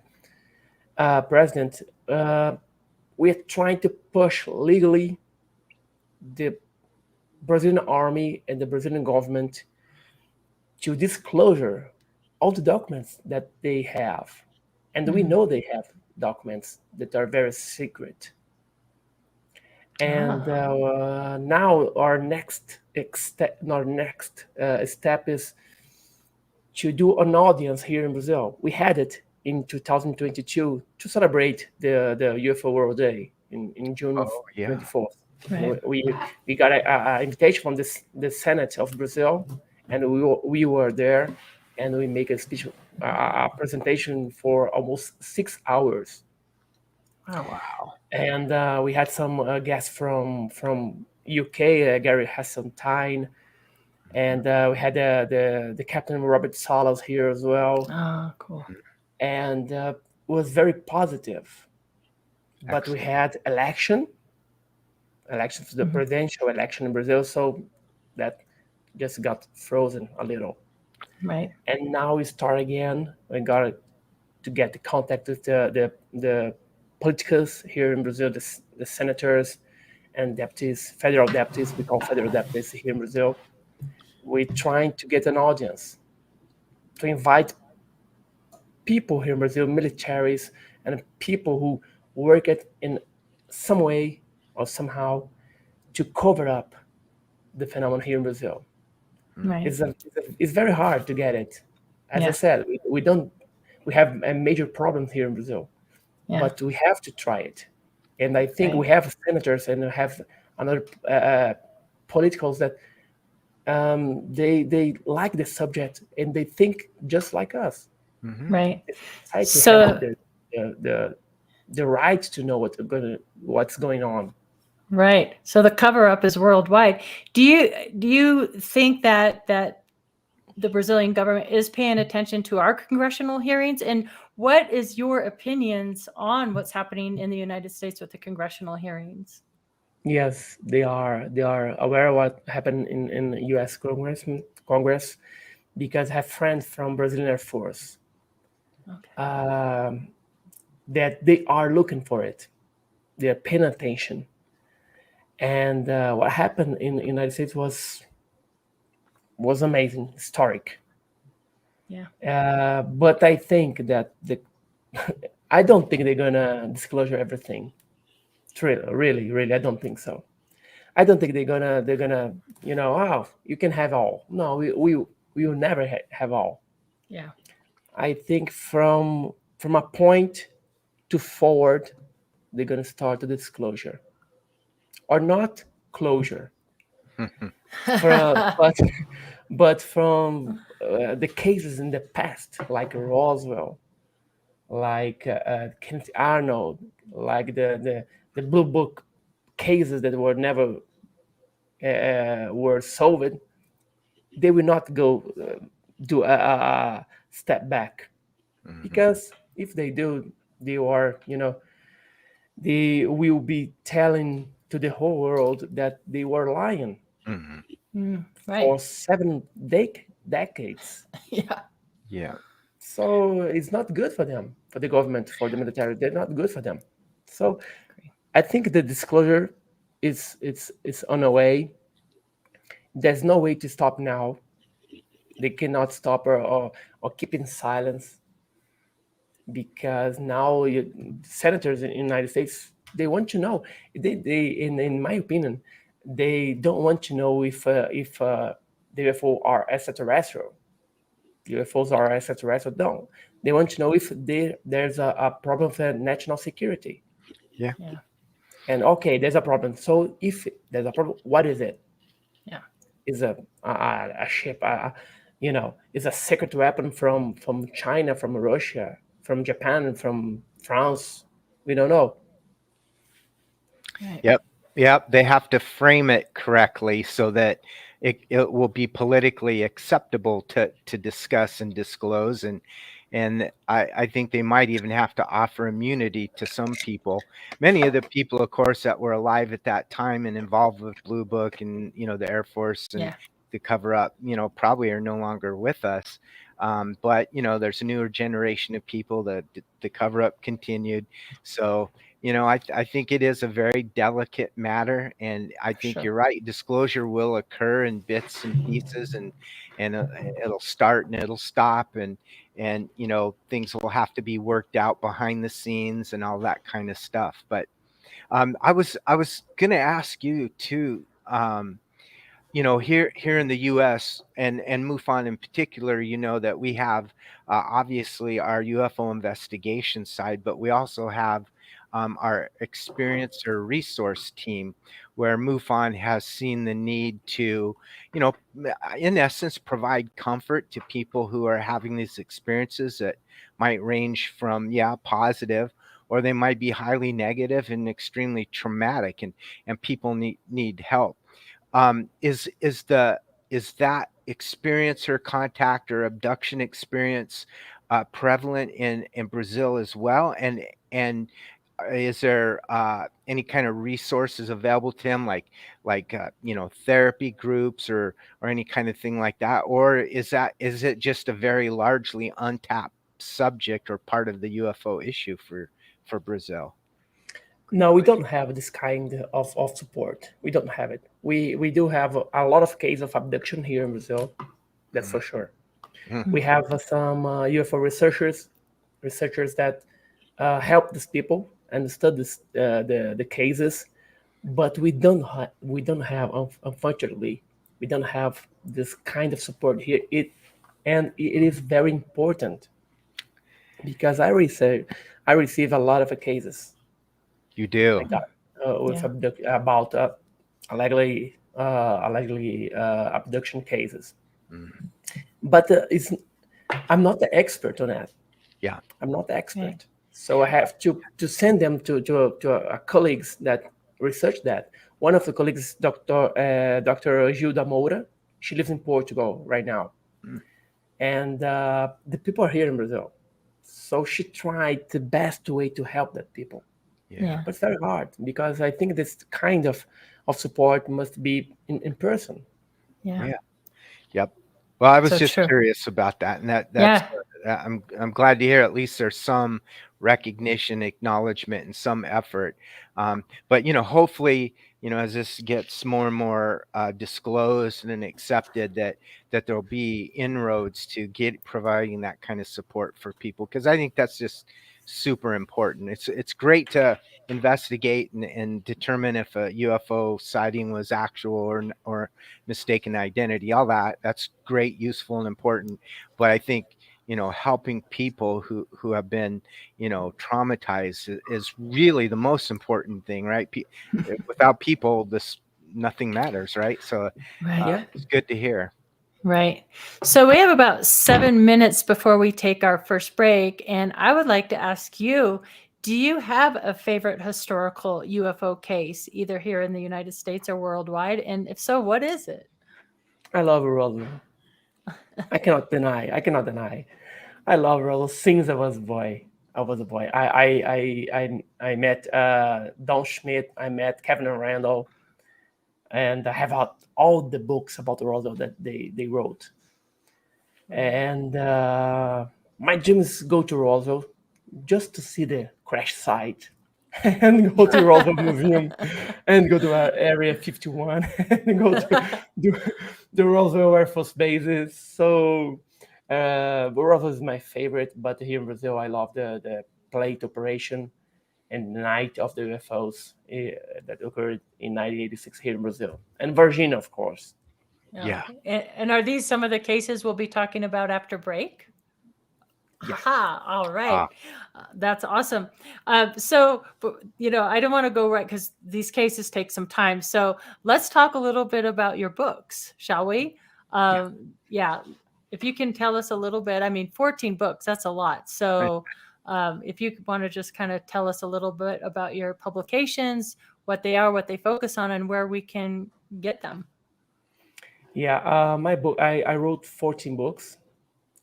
we're trying to push legally the Brazilian army and the Brazilian government to disclosure all the documents that they have. And we know they have documents that are very secret. And now our next step is to do an audience here in Brazil. We had it in 2022 to celebrate the UFO World Day in June 24th. Right. We got an invitation from the Senate of Brazil, and we were there, and we make a speech, a presentation for almost 6 hours. Oh, wow. And we had some guests from UK, Gary Hasseltine, and we had the Captain Robert Salas here as well. Oh, cool. And it was very positive. But we had elections to the presidential election in Brazil, so that just got frozen a little. Right. And now we start again. We got to get the contact with the politicals here in Brazil, the senators and deputies, federal deputies. We call federal deputies here in Brazil. We're trying to get an audience, to invite people here in Brazil, militaries, and people who work it in some way or somehow to cover up the phenomenon here in Brazil. Right. It's very hard to get it. As I said, we have a major problem here in Brazil, but we have to try it. And I think we have senators and we have another politicals that they like the subject and they think just like us. Right. So the right to know what's going on. Right. So the cover up is worldwide. Do you think that the Brazilian government is paying attention to our congressional hearings? And what is your opinions on what's happening in the United States with the congressional hearings? Yes, they are aware of what happened in the U.S. Congress, because I have friends from Brazilian Air Force that they are looking for it. They are paying attention. And what happened in the United States was amazing, historic. Yeah. But I think that I don't think they're gonna disclose everything. Really, I don't think so. I don't think they're gonna you can have all. No, we will never have all. Yeah. I think from a point to forward, they're gonna start the disclosure, or not closure, but from the cases in the past, like Roswell, like Kenneth Arnold, like the Blue Book cases that were never were solved, they will not go do a step back, because if they do, they will be telling to the whole world that they were lying for 7 decades. Yeah. So it's not good for them, for the government, for the military. They're not good for them. So I think the disclosure is on the way. There's no way to stop now. They cannot stop or keep in silence, because now senators in the United States, they want to know. They in my opinion, they don't want to know if the UFO are extraterrestrial. The UFOs are extraterrestrial. No, they want to know if there's a problem with national security. Yeah. And okay, there's a problem. So if there's a problem, what is it? Yeah. Is a ship? Is a secret weapon from China, from Russia? from Japan, from France. We don't know. Yep. They have to frame it correctly so that it will be politically acceptable to discuss and disclose. And I think they might even have to offer immunity to some people. Many of the people, of course, that were alive at that time and involved with Blue Book and, the Air Force and the cover up, probably are no longer with us. But, there's a newer generation of people that the cover up continued. So, I think it is a very delicate matter, and I think you're right. Disclosure will occur in bits and pieces, and it'll start and it'll stop, and things will have to be worked out behind the scenes and all that kind of stuff. But I was going to ask you too. Here in the U.S. and MUFON in particular, that we have obviously our UFO investigation side, but we also have our experience or resource team, where MUFON has seen the need to, in essence, provide comfort to people who are having these experiences that might range from, positive, or they might be highly negative and extremely traumatic, and people need help. Is that experience or contact or abduction experience prevalent in Brazil as well? And is there any kind of resources available to them, like therapy groups or any kind of thing like that, or is it just a very largely untapped subject or part of the UFO issue for Brazil? No, we don't have this kind of support. We don't have it. We do have a lot of cases of abduction here in Brazil. That's for sure. We have some UFO researchers that help these people and study the cases, but we don't have, unfortunately, we don't have this kind of support here. It is very important, because I receive a lot of cases. You do. Like that, with about allegedly abduction cases. But I'm not the expert on that. Yeah, I'm not the expert. So I have to send them to colleagues that research that. One of the colleagues is Dr. Gilda Moura. She lives in Portugal right now. And the people are here in Brazil. So she tried the best way to help that people. But it's very hard, because I think this kind of support must be in person. Yep. Well, I was just curious about that, and that's I'm glad to hear at least there's some recognition, acknowledgement, and some effort. But hopefully, as this gets more and more disclosed and accepted, that there'll be inroads to providing that kind of support for people, because I think that's just super important. It's great to investigate and determine if a UFO sighting was actual or mistaken identity. All that's great, useful, and important. But I think helping people who have been traumatized is really the most important thing, right? Without people, nothing matters, right? So it's good to hear. Right. So we have about 7 minutes before we take our first break. And I would like to ask you, do you have a favorite historical UFO case, either here in the United States or worldwide? And if so, what is it? I love Roswell. I cannot deny. I love Roswell since I was a boy. I met Don Schmidt. I met Kevin and Randall. And I have all the books about Roswell that they wrote. And my dream is go to Roswell just to see the crash site and go to Roswell Museum and go to Area 51 and go to the Roswell Air Force bases. So Roswell is my favorite, but here in Brazil, I love the plate operation and Night of the UFOs that occurred in 1986 here in Brazil. And Virginia, of course. Yeah. And are these some of the cases we'll be talking about after break? Yeah. Aha, all right. That's awesome. So, I don't want to go right, because these cases take some time. So let's talk a little bit about your books, shall we? If you can tell us a little bit. I mean, 14 books, that's a lot. So If you want to just kind of tell us a little bit about your publications, what they are, what they focus on, and where we can get them. Yeah, my book, I wrote 14 books,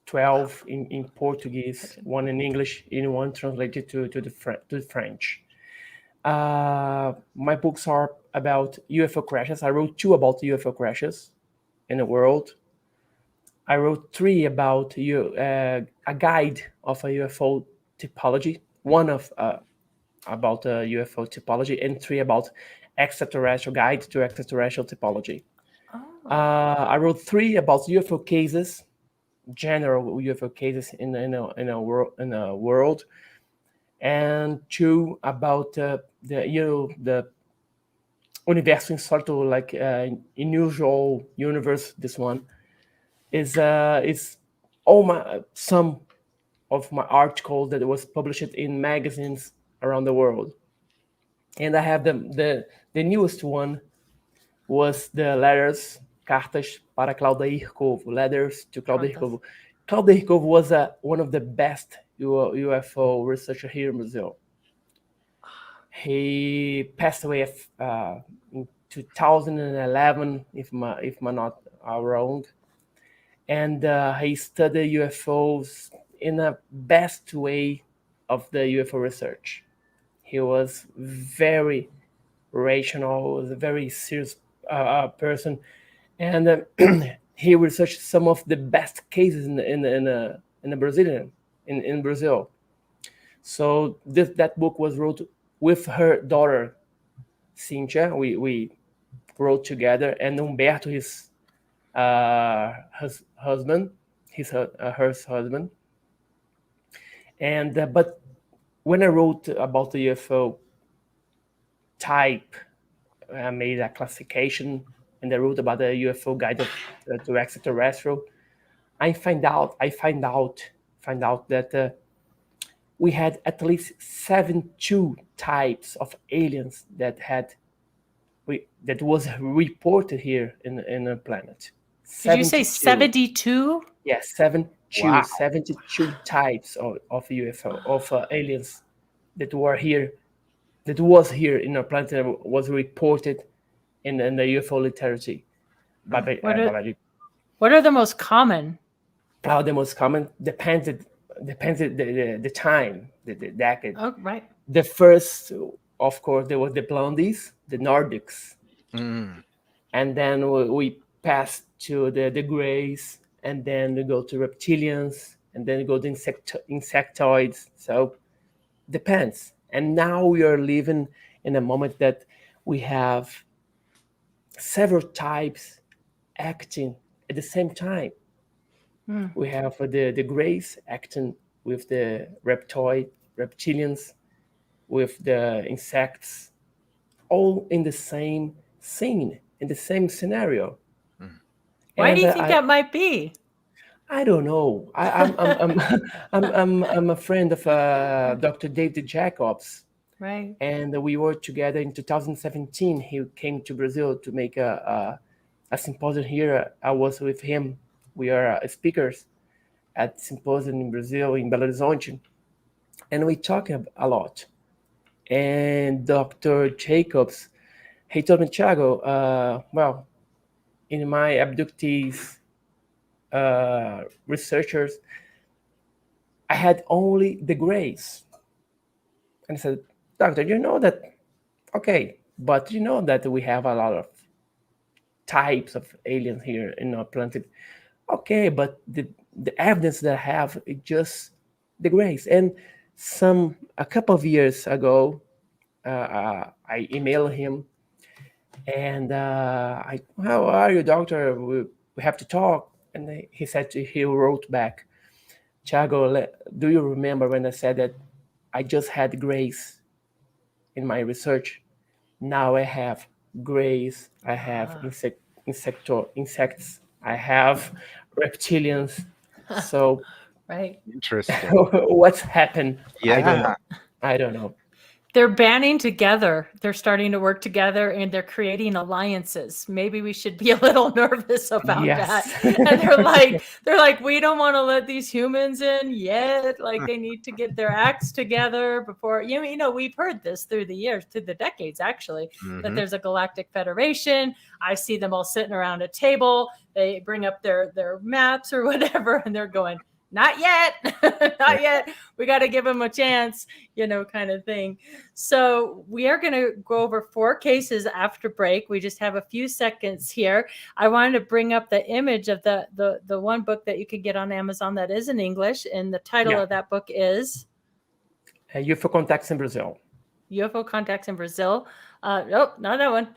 12 in Portuguese, one in English, and one translated to the French. My books are about UFO crashes. I wrote 2 about UFO crashes in the world. I wrote 3 about a guide of a UFO typology, one of about UFO typology, and 3 about extraterrestrial guide to extraterrestrial typology. I wrote 3 about UFO cases, general UFO cases in the world, and 2 about the universo insólito, like unusual universe. This one is some of my articles that was published in magazines around the world. And I have the newest one was the letters, cartas para Claudeir Covo, letters to Claudeir Covo. Claudeir Covo was one of the best UFO researchers here in Brazil. He passed away in 2011, if I'm not wrong. And he studied UFOs in a best way of the UFO research. He was very rational, was a very serious person, and he researched some of the best cases in Brazil. So that book was wrote with her daughter, Cynthia. We wrote together, and Humberto, his husband, her husband. And but when I wrote about the UFO type, I made a classification, and I wrote about the UFO guide to extraterrestrial. I find out that we had at least 72 types of aliens that was reported here in the planet. Did you say 72? Yes, 72. Wow. 72 types of UFO of aliens that was here in our planet, that was reported in the UFO literature. What are the most common? The most common depends the time, the decade. Oh, right. The first, of course, there was the Blondies, the Nordics, and then we passed to the Greys, and then we go to reptilians, and then we go to insectoids. So depends. And now we are living in a moment that we have several types acting at the same time. We have the Greys acting with the reptilians, with the insects, all in the same scene, in the same scenario. Why do you think that might be? I don't know. I'm a friend of Dr. David Jacobs. Right. And we worked together in 2017. He came to Brazil to make a symposium here. I was with him. We are speakers at symposium in Brazil, in Belo Horizonte. And we talk a lot. And Dr. Jacobs, he told me, Thiago, well, in my abductees researchers, I had only the Greys. And I said, Doctor, you know that, okay, but you know that we have a lot of types of aliens here in our planet. Okay, but the evidence that I have is just the Greys. And a couple of years ago, I emailed him, and how are you, doctor? We have to talk. And he wrote back, Thiago, do you remember when I said that I just had Greys in my research? Now I have Greys, I have insects, I have reptilians. So right. Interesting. What's happened? Yeah. I don't know. They're banding together. They're starting to work together and they're creating alliances. Maybe we should be a little nervous about that. And they're like, we don't want to let these humans in yet. Like they need to get their acts together before, you know, we've heard this through the years, through the decades, actually, that there's a galactic federation. I see them all sitting around a table. They bring up their maps or whatever, and they're going, not yet, not yet. We got to give them a chance, you know, kind of thing. So we are going to go over 4 cases after break. We just have a few seconds here. I wanted to bring up the image of the one book that you could get on Amazon that is in English. And the title of that book is UFO Contacts in Brazil. UFO Contacts in Brazil. Nope, not that one.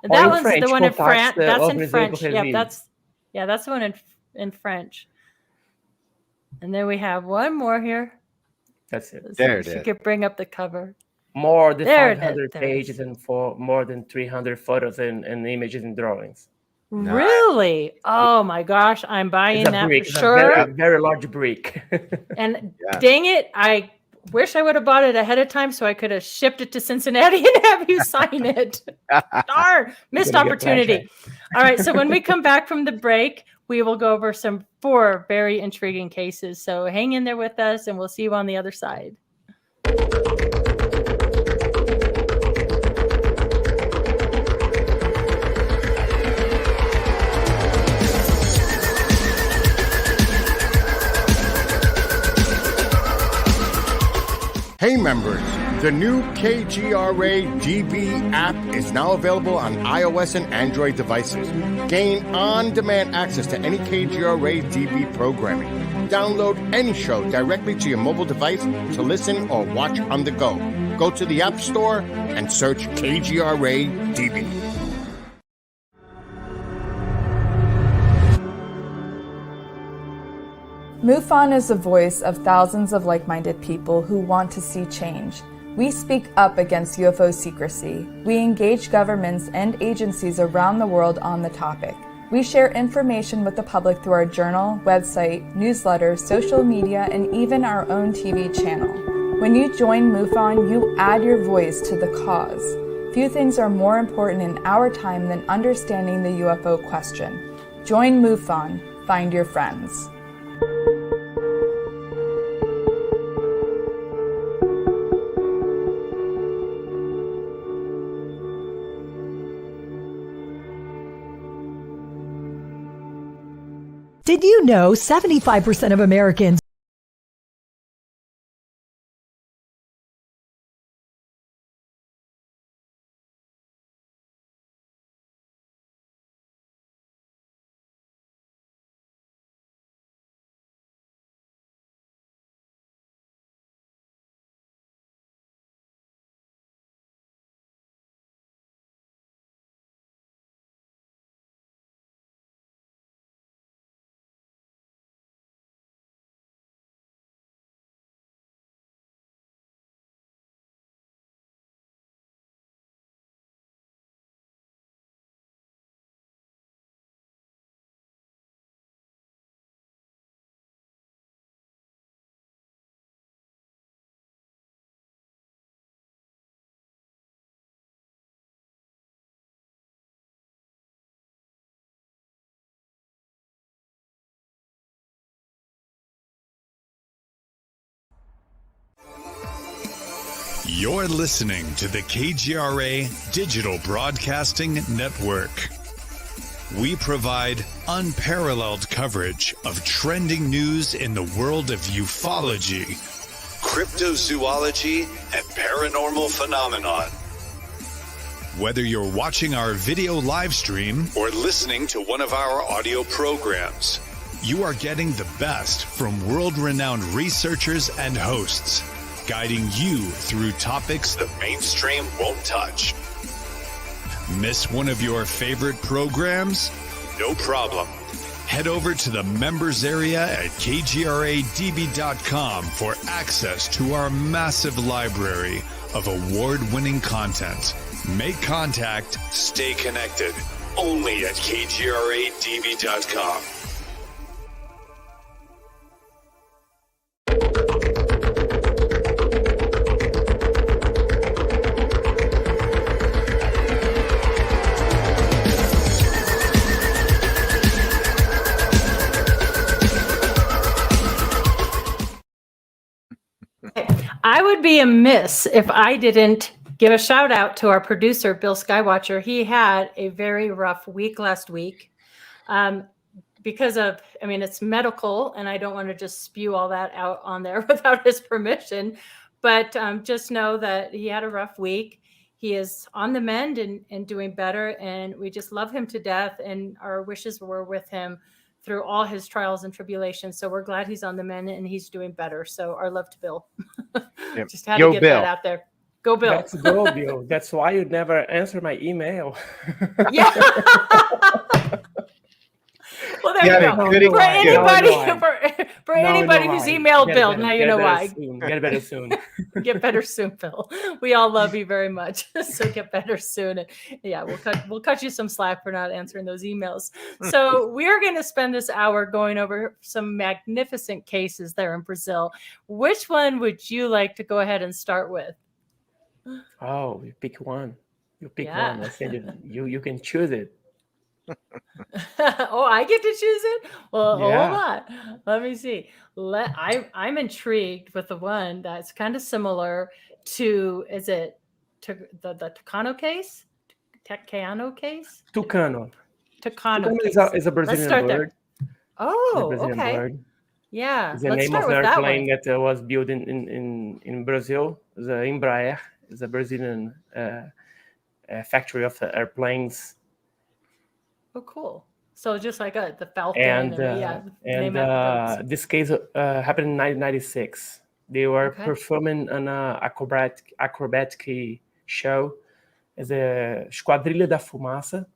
That one's French, the one in France. That's in French. Yeah, that's the one in French. And then we have one more here. That's it. There it is. You could bring up the cover. More than 500 pages and for more than 300 photos and images and drawings. Really? Oh my gosh, I'm buying that for sure. A very large brick. And dang it, I wish I would have bought it ahead of time so I could have shipped it to Cincinnati and have you sign it. Darn, missed opportunity. All right, so when we come back from the break, we will go over some 4 very intriguing cases. So hang in there with us and we'll see you on the other side. Hey members, the new KGRA DB app is now available on iOS and Android devices. Gain on-demand access to any KGRA DB programming. Download any show directly to your mobile device to listen or watch on the go. Go to the App Store and search KGRA DB. Mufon is the voice of thousands of like-minded people who want to see change. We speak up against UFO secrecy. We engage governments and agencies around the world on the topic. We share information with the public through our journal, website, newsletter, social media, and even our own TV channel. When you join Mufon, you add your voice to the cause. Few things are more important in our time than understanding the UFO question. Join Mufon. Find your friends. Did you know 75% of Americans You're listening to the KGRA Digital Broadcasting Network. We provide unparalleled coverage of trending news in the world of ufology, cryptozoology, and paranormal phenomenon. Whether you're watching our video live stream or listening to one of our audio programs, you are getting the best from world-renowned researchers and hosts, guiding you through topics the mainstream won't touch. Miss one of your favorite programs? No problem. Head over to the members area at kgradb.com for access to our massive library of award-winning content. Make contact, stay connected, only at kgradb.com. would be amiss if I didn't give a shout out to our producer, Bill Skywatcher. He had a very rough week last week because of, I mean, it's medical, and I don't want to just spew all that out on there without his permission. But just know that he had a rough week. He is on the mend and doing better, and we just love him to death, and our wishes were with him through all his trials and tribulations. So we're glad he's on the mend and he's doing better. So our love to Bill. Just had to get that out there. Go Bill. Let's go, Bill. That's why you never answer my email. Yeah. Well, there you go. For anybody who's emailed Bill, now you know why. Get better soon. Get better soon, Bill. We all love you very much. So get better soon. And yeah, we'll cut you some slack for not answering those emails. So we're going to spend this hour going over some magnificent cases there in Brazil. Which one would you like to go ahead and start with? Oh, you pick one. You pick one. I said you can choose it. Oh, I get to choose it? Well, hold on. Let me see. I'm intrigued with the one that's kind of similar to, is it the Tucano case? Tucano case? Tucano case. Is a Brazilian bird. Oh, okay. Bird. Yeah. It's the name of the airplane that was built in Brazil. The Embraer is a Brazilian factory of airplanes. Oh, cool. So just like the Falcon. And this case happened in 1996. They were performing an acrobatic show as a Esquadrilha da Fumaça.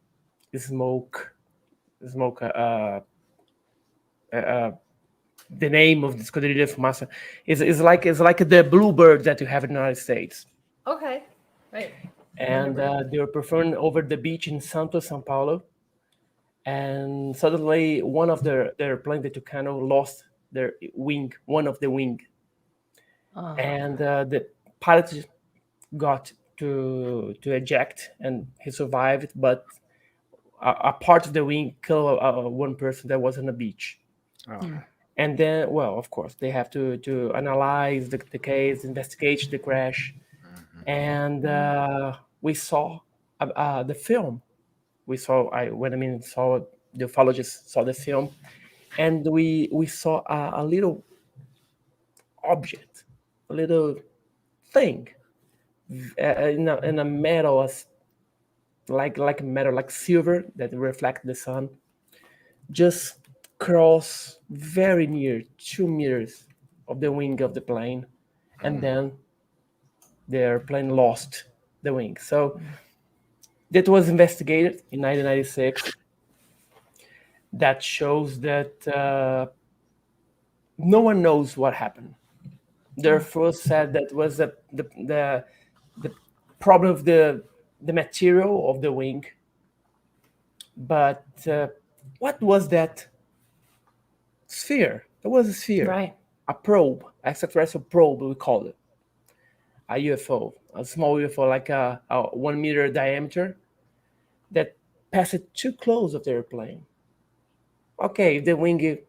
The name of the Esquadrilha da Fumaça is like the bluebird that you have in the United States. Okay, right. And they were performing over the beach in Santos, São Paulo. And suddenly, one of their plane, the Tucano, lost their wing, one of the wing. And the pilot got to eject, and he survived. But a part of the wing killed one person that was on the beach. And then, well, of course, they have to analyze the case, investigate the crash. And we saw the film. The ufologists saw the film, and we saw a little object, a little thing in a metal, like metal, like silver that reflect the sun, just cross very near 2 meters of the wing of the plane, and then the airplane lost the wing. So that was investigated in 1996. That shows that no one knows what happened. Therefore, said that was the problem of the material of the wing. But what was that sphere? It was a sphere, right? A probe, extraterrestrial probe, we call it. A UFO, a small UFO, like a 1 meter diameter, that passed too close of the airplane. Okay, if the wing, if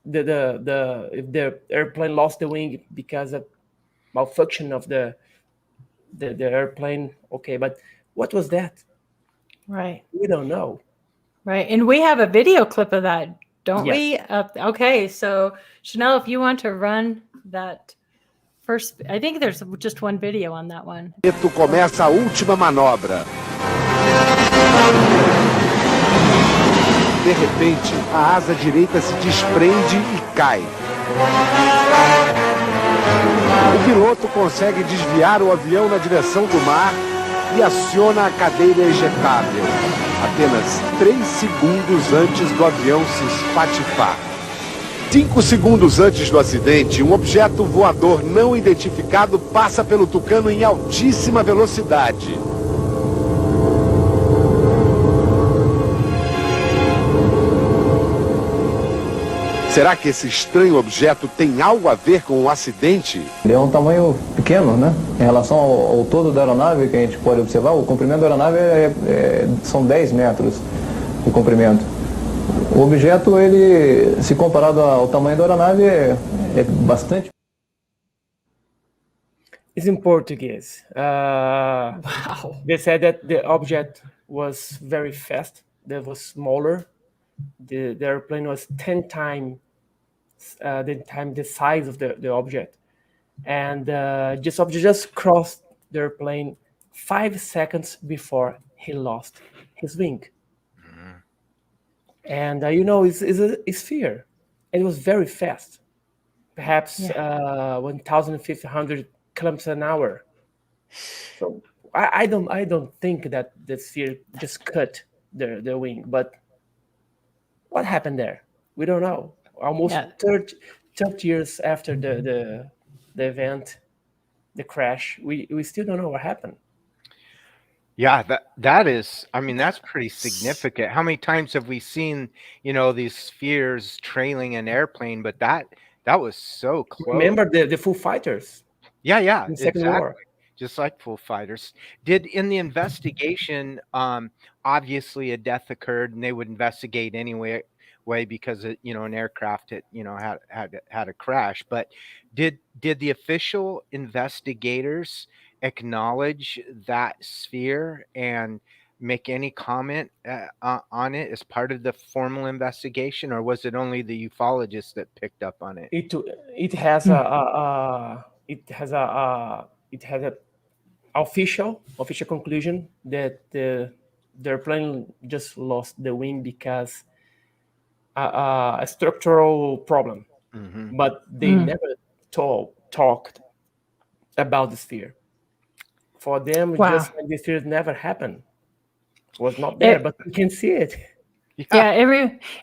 the airplane lost the wing because of malfunction of the airplane, okay, but what was that? Right. We don't know. Right, and we have a video clip of that, don't we? Okay, so Chanel, if you want to run that first, I think there's just one video on that one. Começa a última manobra. De repente, a asa direita se desprende e cai. O piloto consegue desviar o avião na direção do mar e aciona a cadeira ejetável, apenas 3 segundos antes do avião se espatifar. 5 segundos antes do acidente, um objeto voador não identificado passa pelo Tucano em altíssima velocidade. Será que esse estranho objeto tem algo a ver com o acidente? Ele é um tamanho pequeno, né? Em relação ao todo da aeronave, que a gente pode observar, o comprimento da aeronave são 10 metros de comprimento. O objeto, ele, se comparado ao tamanho da aeronave, é bastante... It's in Portuguese. Wow. They said that the object was very fast. That was smaller. The airplane was 10 times the size of the object. And this object just crossed the airplane 5 seconds before he lost his wing. And it's fear. It was very fast, perhaps 1,500 kilometers an hour. So I don't think that the sphere just cut the wing. But what happened there? We don't know. Almost 30 years after the event, the crash, we still don't know what happened. Yeah, that is, I mean, that's pretty significant. How many times have we seen, these spheres trailing an airplane, but that was so close. Remember the Foo Fighters? Yeah, in the Second War. Just like Foo Fighters. Did in the investigation, obviously a death occurred, and they would investigate anyway because an aircraft had a crash. But did the official investigators acknowledge that sphere and make any comment on it as part of the formal investigation, or was it only the ufologists that picked up on it? It has a official conclusion that the airplane just lost the wing because a structural problem, but they never talked about the sphere. For them, just like the sphere never happened. It was not there, but you can see it. Yeah,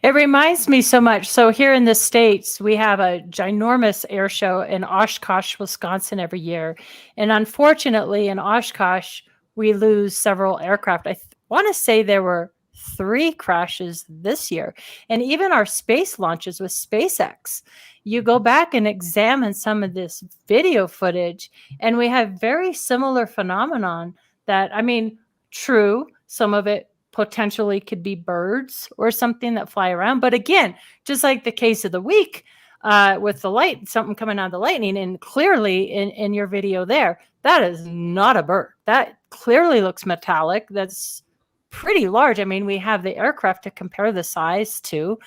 it reminds me so much. So here in the States, we have a ginormous air show in Oshkosh, Wisconsin every year. And unfortunately, in Oshkosh, we lose several aircraft. I want to say there were 3 crashes this year. And even our space launches with SpaceX, you go back and examine some of this video footage, and we have very similar phenomenon that, I mean, true, some of it potentially could be birds or something that fly around. But again, just like the case of the week with the light, something coming out of the lightning, and clearly in your video there, that is not a bird. That clearly looks metallic. That's pretty large. I mean, we have the aircraft to compare the size to.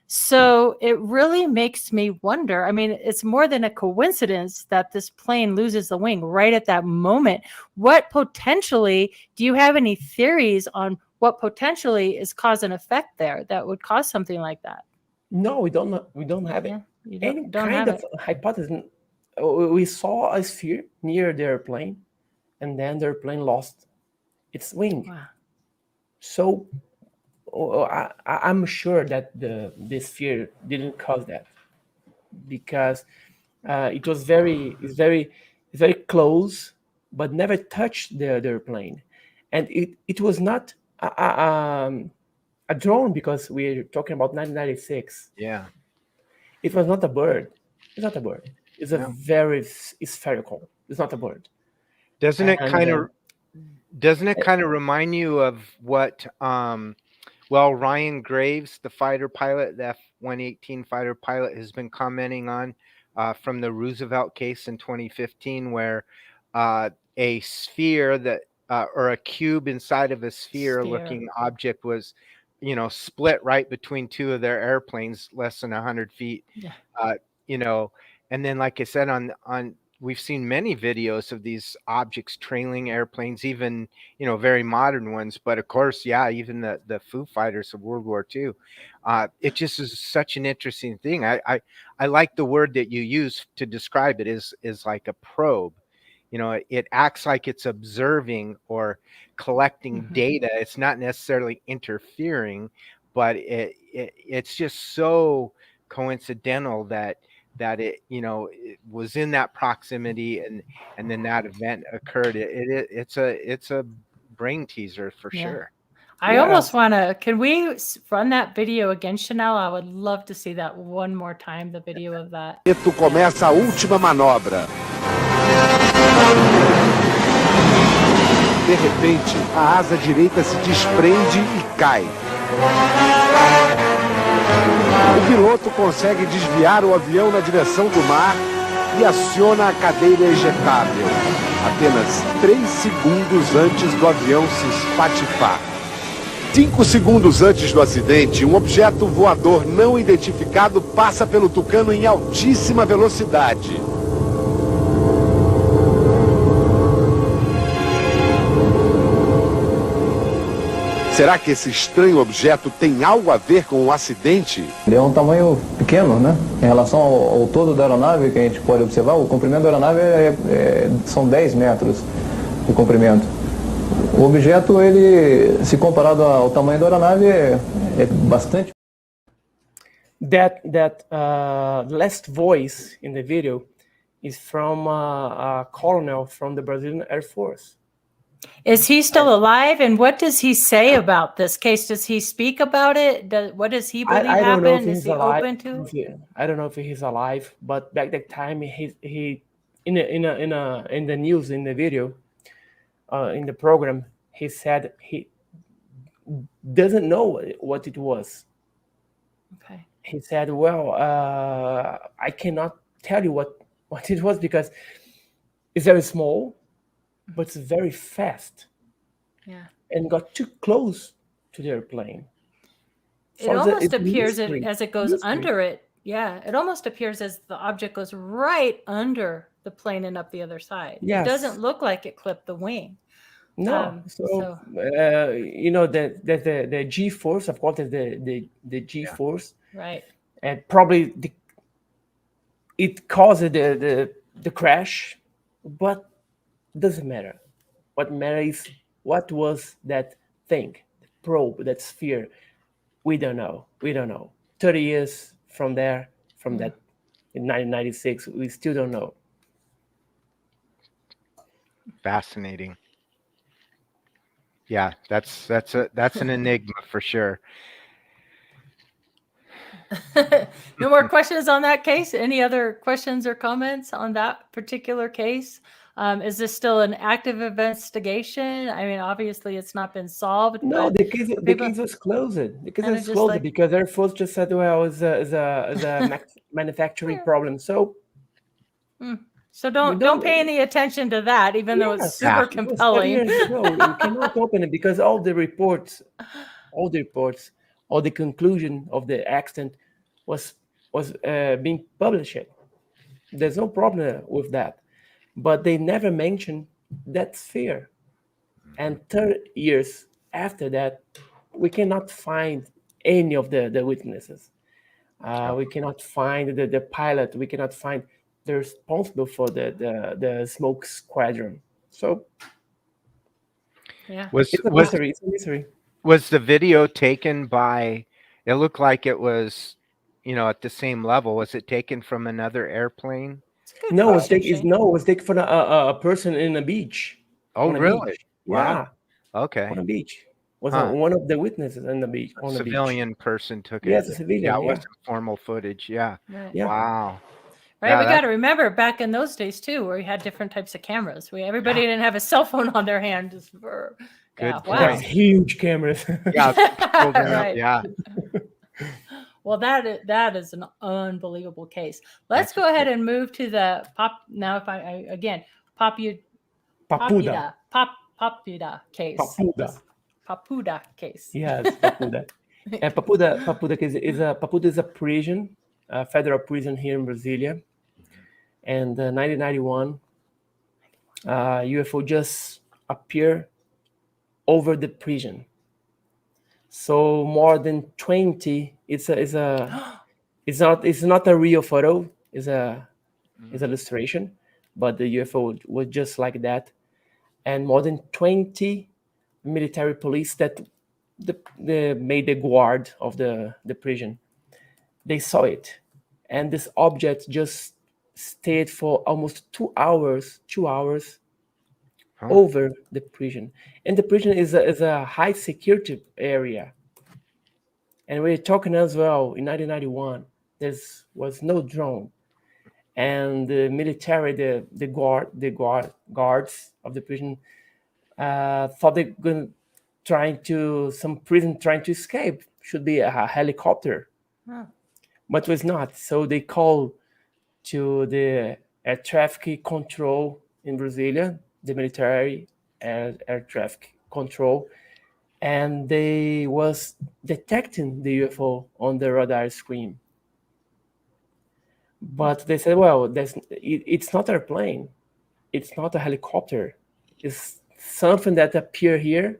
So it really makes me wonder. I mean, it's more than a coincidence that this plane loses the wing right at that moment. What potentially, do you have any theories on what potentially is cause and effect there that would cause something like that? No, we don't have it. You Any don't kind have of hypothesis. We saw a sphere near the airplane, and then the airplane lost its wing. Wow. So I'm sure that the sphere didn't cause that, because it was very close, but never touched the airplane, and it was not a drone, because we're talking about 1996. Yeah, it was not a bird. It's not a bird. It's a very spherical. It's not a bird. Doesn't it kind of remind you of what? Ryan Graves, the fighter pilot, the F-118 fighter pilot, has been commenting on from the Roosevelt case in 2015, where a sphere that or a cube inside of a sphere-looking object was, split right between 2 of their airplanes, less than 100 feet. Yeah. And then, like I said, on we've seen many videos of these objects trailing airplanes, even, very modern ones. But of course, even the Foo Fighters of World War II. It just is such an interesting thing. I like the word that you use to describe it is like a probe. It acts like it's observing or collecting data. It's not necessarily interfering, but it's just so coincidental that it it was in that proximity, and then that event occurred. It's a brain teaser for sure. I almost want to, can we run that video again, Chanel? I would love to see that one more time, the video of that. Começa a última manobra. De repente, a asa direita se desprende e cai. O piloto consegue desviar o avião na direção do mar e aciona a cadeira ejetável, apenas 3 segundos antes do avião se espatifar. 5 segundos antes do acidente, um objeto voador não identificado passa pelo Tucano em altíssima velocidade. Será que esse estranho objeto tem algo a ver com o acidente? Ele é um tamanho pequeno, né? Em relação ao todo da aeronave, que a gente pode observar, o comprimento da aeronave são 10 metros de comprimento. O objeto, ele, se comparado ao tamanho da aeronave, é bastante. That last voice in the video is from a colonel from the Brazilian Air Force. Is he still alive? And what does he say about this case? Does he speak about it? What does he believe I don't know if happened? Is he's he alive. open to it? I don't know if he's alive, but back that time he in the news, in the video, in the program, he said he doesn't know what it was. Okay. He said, well, I cannot tell you what it was because it's very small, but it's very fast. Yeah. And got too close to the airplane. It almost appears as it goes under it. Yeah, it almost appears as the object goes right under the plane and up the other side. Yes. It doesn't look like it clipped the wing. No, you know the G force, of course, the G force, right? And probably it caused the crash, but doesn't matter. What matters is what was that thing, the probe, that sphere. We don't know. 30 years from that, in 1996, we still don't know. Fascinating. Yeah, that's an enigma for sure. No more questions on that case? Any other questions or comments on that particular case? Is this still an active investigation? I mean, obviously it's not been solved. No, but the case was closed. The case was closed because Air Force just said, well, it's a manufacturing problem. So don't pay any attention to that, even though it's super compelling. You cannot open it because all the reports, all the conclusion of the accident was being published. There's no problem with that, but they never mentioned that sphere. And 30 years after that, we cannot find any of the witnesses. We cannot find the pilot. We cannot find the responsible for the smoke squadron. So yeah, it's a mystery. It's a mystery. Was the video taken by? It looked like it was, at the same level. Was it taken from another airplane? No, it was taken from a person in a beach. Oh, really? Beach. Wow. Yeah. Okay. On a beach. Was one of the witnesses on the beach. A civilian person took it. Yes, a civilian. Yeah, it wasn't formal footage. Yeah. Right. Yeah. Wow. Right, we got to remember back in those days too, where we had different types of cameras. Everybody didn't have a cell phone on their hand. Wow. Huge cameras. Yeah. Right. Yeah. Well, that is an unbelievable case. Let's go ahead and move to the now. If I again, Papuda case. Papuda case. Yes, Papuda. Papuda case is a prison, federal prison here in Brasilia. And 1991, UFO just appeared over the prison. So more than 20. It's not a real photo. It's illustration, but the UFO was just like that. And more than 20 military police that they made the guard of the prison. They saw it, and this object just stayed for almost 2 hours. Over the prison, and the prison is a high security area. And we're talking as well in 1991. There was no drone, and the military, the guards of the prison thought they're going trying to escape. Should be a helicopter, but it was not. So they called to the air traffic control in Brasilia, the military air traffic control, and they was detecting the UFO on the radar screen. But they said, well, it's not a plane. It's not a helicopter. It's something that appear here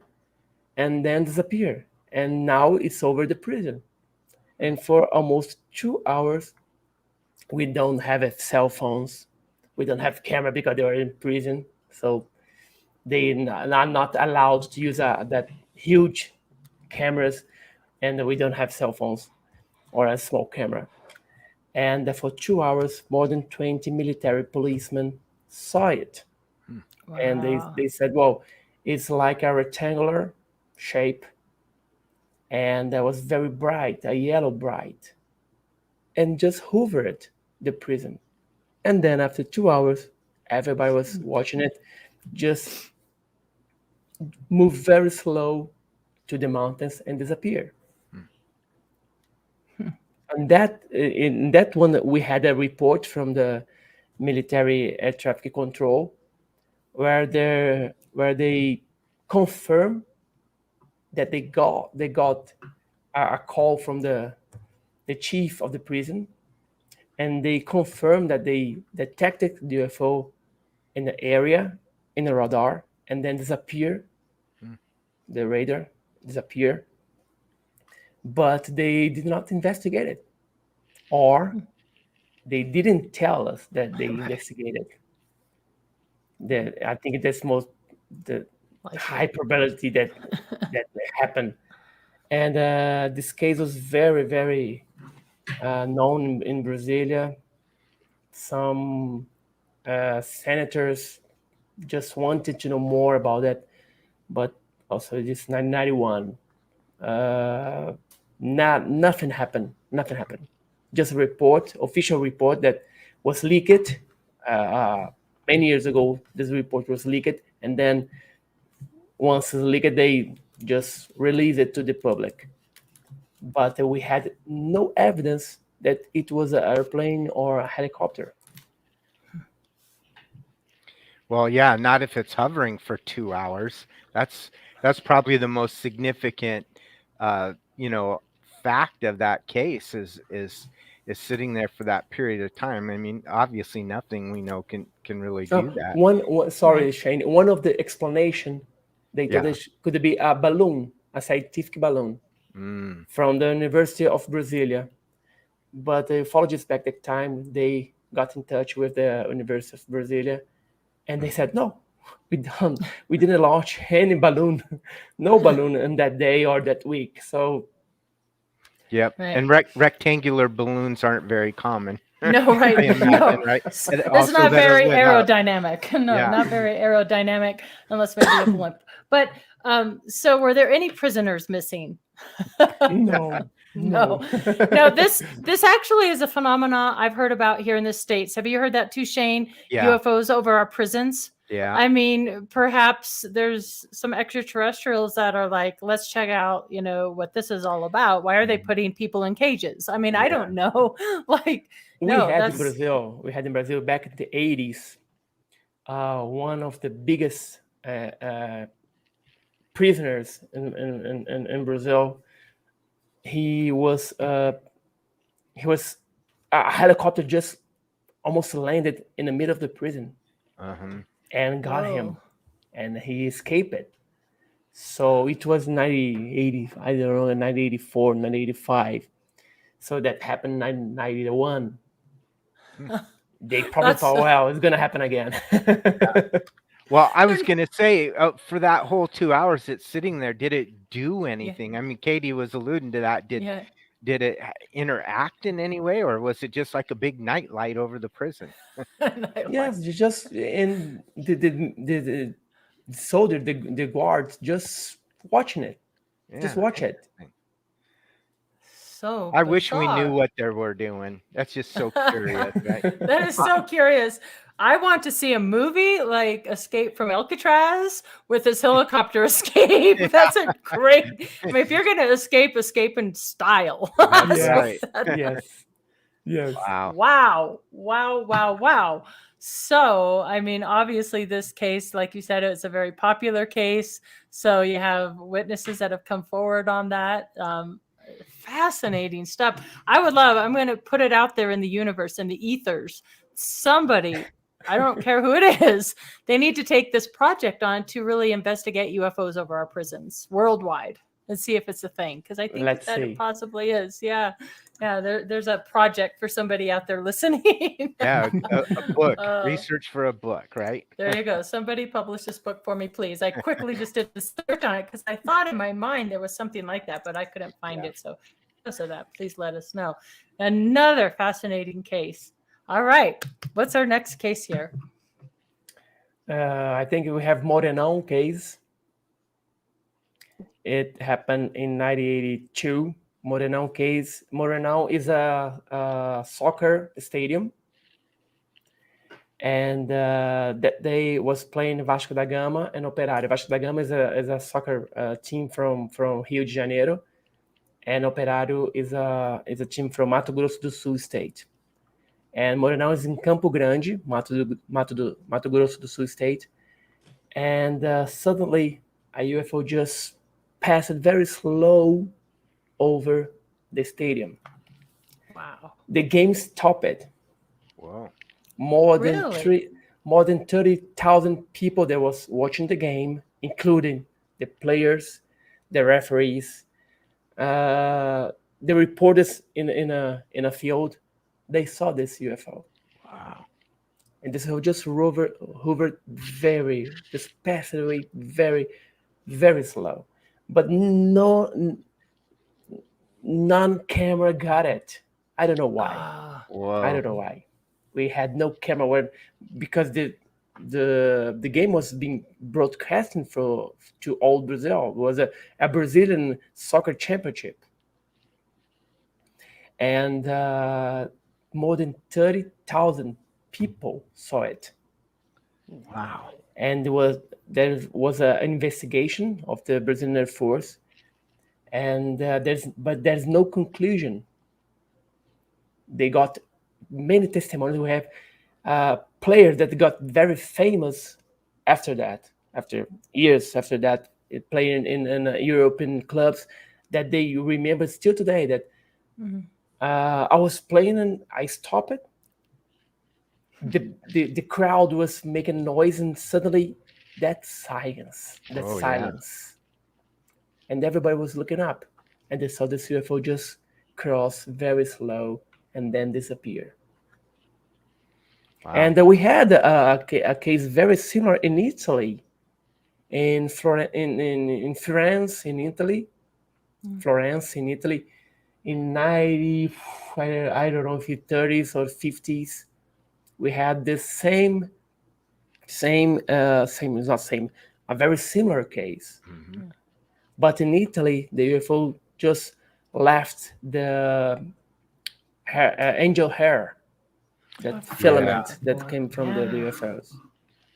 and then disappear. And now it's over the prison. And for almost 2 hours, we don't have cell phones. We don't have camera because they are in prison. So they are not allowed to use that huge cameras, and we don't have cell phones or a small camera. And for 2 hours, more than 20 military policemen saw it. Wow. And they said, well, it's like a rectangular shape, and that was very bright, a yellow bright, and just hovered the prison. And then after 2 hours, everybody was watching it, just move very slow to the mountains and disappear. And in that one, we had a report from the military air traffic control, where they confirm that they got a call from the chief of the prison, and they confirmed that they detected the UFO in the area, in the radar, and then disappear. The radar disappear. But they did not investigate it, or they didn't tell us that they investigated. I think that's the high probability that happened. And this case was very, very known in Brasilia. Some senators just wanted to know more about it, but also this 1991. Nothing happened. Just a report, official report that was leaked many years ago. This report was leaked, and then once it's leaked, they just released it to the public. But we had no evidence that it was an airplane or a helicopter. Well, yeah, not if it's hovering for 2 hours. That's probably the most significant, fact of that case is sitting there for that period of time. I mean, obviously, nothing we know can really do that. Sorry, Shane. One of the explanation they told us could be a balloon, a scientific balloon from the University of Brasilia. But the ufologists back at the time, they got in touch with the University of Brasilia, and they said, no, we didn't launch any balloon, no balloon in that day or that week. So, yep. Right. And rectangular balloons aren't very common. No, right. Imagine, right? It's not very aerodynamic. No, not very aerodynamic unless maybe a blimp. But so were there any prisoners missing? No. No, this actually is a phenomena I've heard about here in the States. Have you heard that too, Shane? Yeah. UFOs over our prisons? Yeah. I mean, perhaps there's some extraterrestrials that are like, let's check out, what this is all about. Why are they putting people in cages? I mean, I don't know. We had in Brazil back in the 80s, one of the biggest prisoners in Brazil. He was a helicopter just almost landed in the middle of the prison and got him, and he escaped it. So it was 1980, I don't know, 1984, 1985. So that happened in 1991. They probably thought, well, it's going to happen again. Well, I was going to say, for that whole 2 hours it's sitting there, did it do anything? Yeah. I mean, Katie was alluding to that. Did it interact in any way, or was it just like a big nightlight over the prison? Yes, just in the soldier, the guards, just watching it. Yeah. Just watch it. So I wish we knew what they were doing. That's just so curious, right? That is so curious. I want to see a movie like Escape from Alcatraz with this helicopter escape. Yeah. That's a great. I mean, if you're going to escape in style. Yes. Yes. Wow. Wow. So, I mean, obviously this case, like you said, it's a very popular case. So you have witnesses that have come forward on that. Fascinating stuff. I'm going to put it out there in the universe, in the ethers. Somebody, I don't care who it is, they need to take this project on to really investigate UFOs over our prisons worldwide and see if it's a thing. Because I think it possibly is. Yeah. Yeah, there's a project for somebody out there listening. Yeah, a book. Research for a book, right? There you go. Somebody publish this book for me, please. I quickly just did the search on it because I thought in my mind there was something like that, but I couldn't find it. So that, please let us know. Another fascinating case. All right. What's our next case here? I think we have Morenão case. It happened in 1982. Morenão case. Morenão is a soccer stadium, and that day was playing Vasco da Gama and Operário. Vasco da Gama is a soccer team from Rio de Janeiro, and Operário is a team from Mato Grosso do Sul state. And Morenão is in Campo Grande, Mato Grosso do Sul state, and suddenly a UFO just passed very slow over the stadium. Wow. The game stopped. Wow. More than 30,000 people that was watching the game, including the players, the referees, the reporters in a field. They saw this UFO. Wow. And this UFO just hovered just passed away very, very slow. But none camera got it. I don't know why. I don't know why. We had no camera because the game was being broadcasting to all Brazil. It was a Brazilian soccer championship. And more than 30,000 people saw it. Wow. And there was an investigation of the Brazilian Air Force. And there's no conclusion. They got many testimonies. We have players that got very famous after that, after years after that, playing in European clubs, that they remember still today that I was playing and I stopped it. The crowd was making noise, and suddenly that silence. And everybody was looking up, and they saw this UFO just cross very slow and then disappear. Wow. And we had a case very similar in Italy, in Florence, in Italy, in I don't know if it's 30s or 50s. We had this same, a very similar case. Mm-hmm. But in Italy, the UFO just left the angel hair, that filament that came from the UFOs.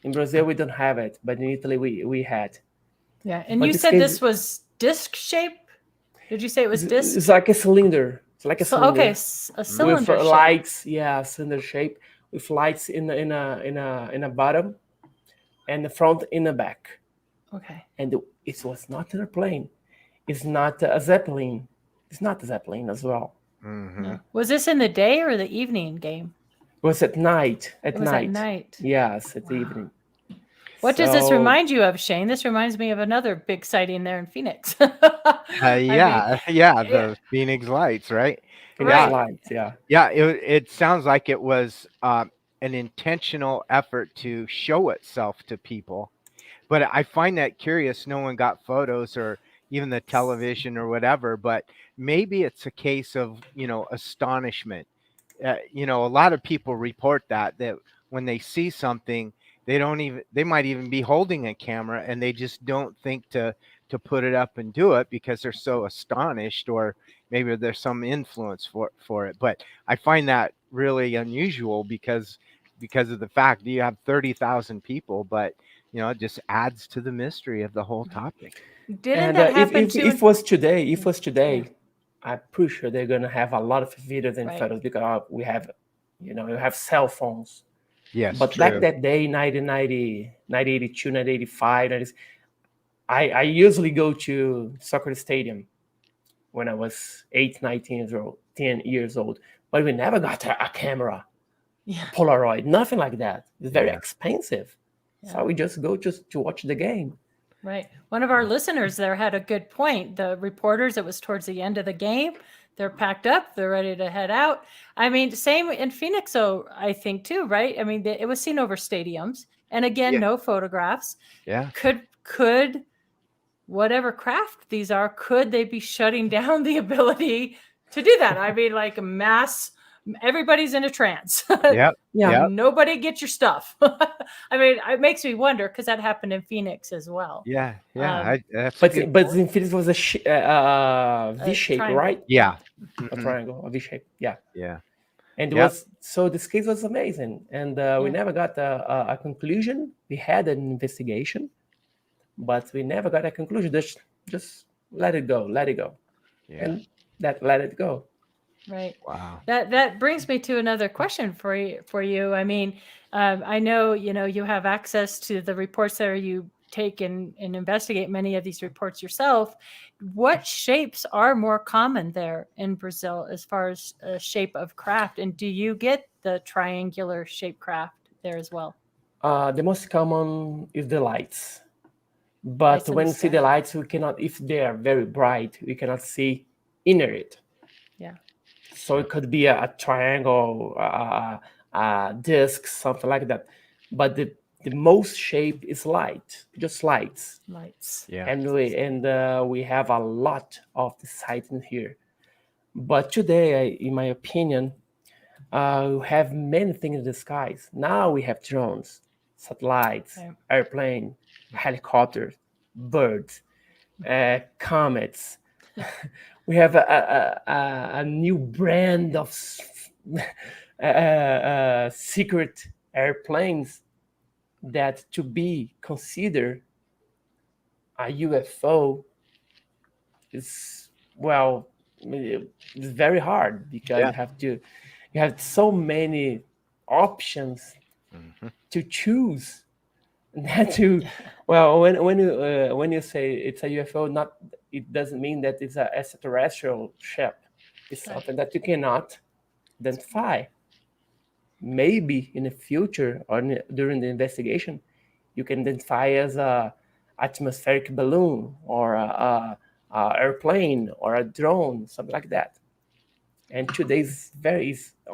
In Brazil, we don't have it, but in Italy, we had. Yeah, and you said this was disc shape? Did you say it was disc? It's like a cylinder. It's like a cylinder. Okay, a cylinder with lights. Yeah, cylinder shape with lights in a bottom, and the front in the back. Okay. And it was not a plane. It's not a Zeppelin. It's not a Zeppelin as well. Mm-hmm. No. Was this in the day or the evening game? It was at night. At night. Yes, at the evening. What does this remind you of, Shane? This reminds me of another big sighting there in Phoenix. The Phoenix Lights, right? Lights, yeah. Yeah, it sounds like it was an intentional effort to show itself to people. But I find that curious. No one got photos or even the television or whatever, but maybe it's a case of, astonishment. A lot of people report that when they see something, they might even be holding a camera and they just don't think to put it up and do it because they're so astonished, or maybe there's some influence for it. But I find that really unusual because of the fact that you have 30,000 people, but it just adds to the mystery of the whole topic. Didn't that happen if it was today, I'm pretty sure they're gonna have a lot of videos and photos because we have, you have cell phones. Yes, But true. back that day, 1990, 1982, 1985, I usually go to soccer stadium when I was 8, 19 years old, 10 years old. But we never got a camera, a Polaroid, nothing like that. It's very expensive. So we just go just to watch the game. Right. One of our listeners there had a good point. The reporters, it was towards the end of the game. They're packed up. They're ready to head out. I mean, same in Phoenix, so I think too, right? I mean, it was seen over stadiums. And again, no photographs. Yeah. Could whatever craft these are, could they be shutting down the ability to do that? I mean, like everybody's in a trance. Nobody get your stuff. I mean, it makes me wonder because that happened in Phoenix as well. Yeah. But in Phoenix was a V-shape, right? Yeah. A triangle, a V-shape. Yeah. Yeah. And it was, so this case was amazing. And we never got a conclusion. We had an investigation, but we never got a conclusion. Just let it go. Yeah. And let it go. Right. Wow. That brings me to another question for you. I mean, I know, you have access to the reports there. You take and investigate many of these reports yourself. What shapes are more common there in Brazil as far as shape of craft? And do you get the triangular shape craft there as well? The most common is the lights. But when we see the lights, we cannot, if they are very bright, we cannot see inner it. Yeah. So it could be a triangle, a disc, something like that. But the most shape is light, just lights. Lights. Yeah. And we have a lot of the sites in here. But today, in my opinion, we have many things in the skies. Now we have drones, satellites, airplane, helicopters, birds, comets. We have a new brand of secret airplanes that to be considered a UFO is, well, it's very hard because you have so many options to choose. When you say it's a UFO, it doesn't mean that it's a extraterrestrial ship. It's something that you cannot identify. Maybe in the future or during the investigation, you can identify as a atmospheric balloon or a airplane or a drone, something like that. And today's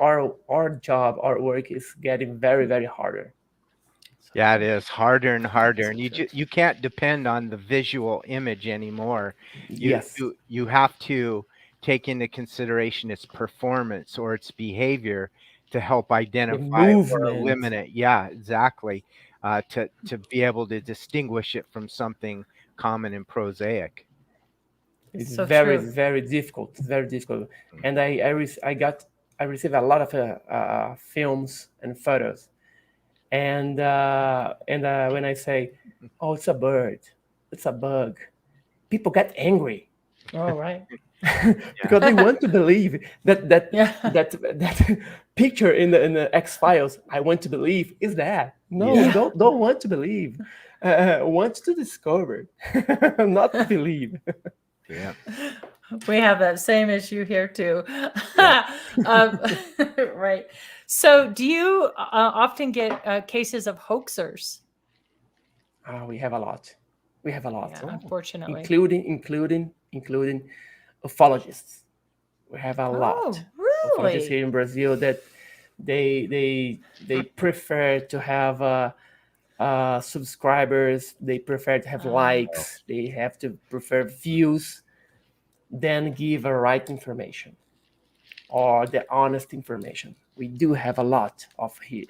our job, our work is getting very, very harder. Yeah, it is harder and harder, and you can't depend on the visual image anymore. You have to take into consideration its performance or its behavior to help identify or eliminate. Yeah, exactly. To be able to distinguish it from something common and prosaic. It's so very, very difficult. It's very difficult. And I received a lot of films and photos. And when I say, "Oh, it's a bird, it's a bug," people get angry. Oh, right. Because they want to believe that picture in the X-Files. I want to believe is that. No, don't want to believe. Want to discover, not to believe. Yeah. We have that same issue here too. Right. So do you often get cases of hoaxers? We have a lot. Yeah, unfortunately. Including ufologists. We have a lot. Really? Ufologists here in Brazil that they prefer to have subscribers. They prefer to have likes. They have to prefer views than give a right information or the honest information. We do have a lot of here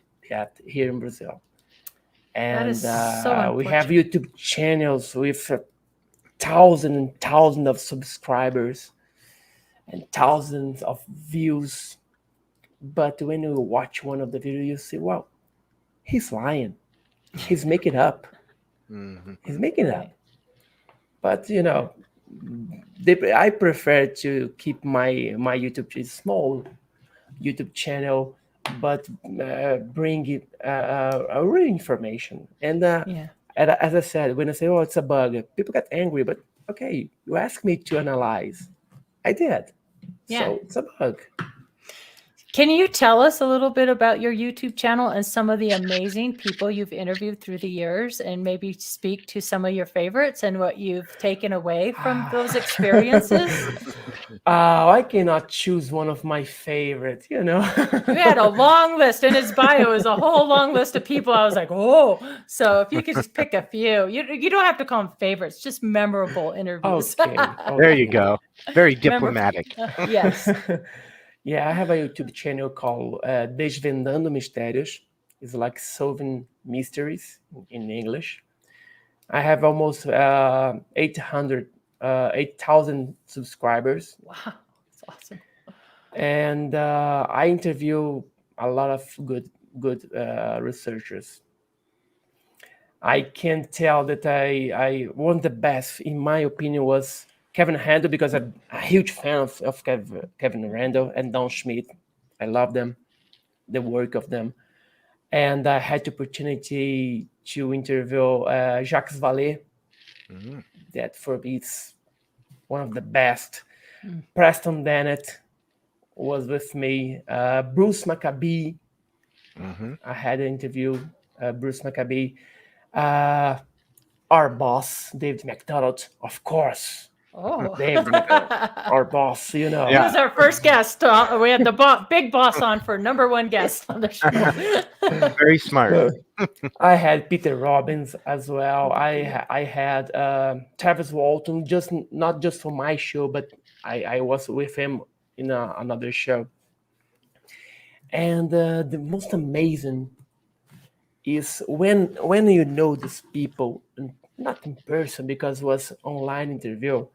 in Brazil. And we have YouTube channels with thousands and thousands of subscribers and thousands of views. But when you watch one of the videos, you see, well, he's lying. He's making it up. He's making it up. But, I prefer to keep my small YouTube channel but bring it a real information. And as I said, when I say, "Oh, it's a bug," people get angry. But okay, you asked me to analyze, I did. So it's a bug. Can you tell us a little bit about your YouTube channel and some of the amazing people you've interviewed through the years, and maybe speak to some of your favorites and what you've taken away from those experiences? I cannot choose one of my favorites, you know. You had a long list. In his bio is a whole long list of people. I was like, oh. So if you could just pick a few. You don't have to call them favorites, just memorable interviews. Okay. There you go. Very diplomatic. Yes. Yeah, I have a YouTube channel called Desvendando Mistérios. It's like solving mysteries in English. I have almost 8,000 subscribers. Wow, that's awesome. And I interview a lot of good researchers. I can tell that I one of the best, in my opinion, was Kevin Randall, because I'm a huge fan of Kevin Randall and Don Schmidt. I love them, the work of them. And I had the opportunity to interview Jacques Vallée. That for me is one of the best. Preston Dennett was with me. Bruce Maccabee. I had an interview, Bruce Maccabee. Our boss, David McDonald, of course. Oh, David, our boss, you know. He was our first guest. We had the big boss on for #1 guest on the show. Very smart. I had Peter Robbins as well. I had Travis Walton, not just for my show, but I was with him in another show. And the most amazing is when you know these people, not in person because it was online interview,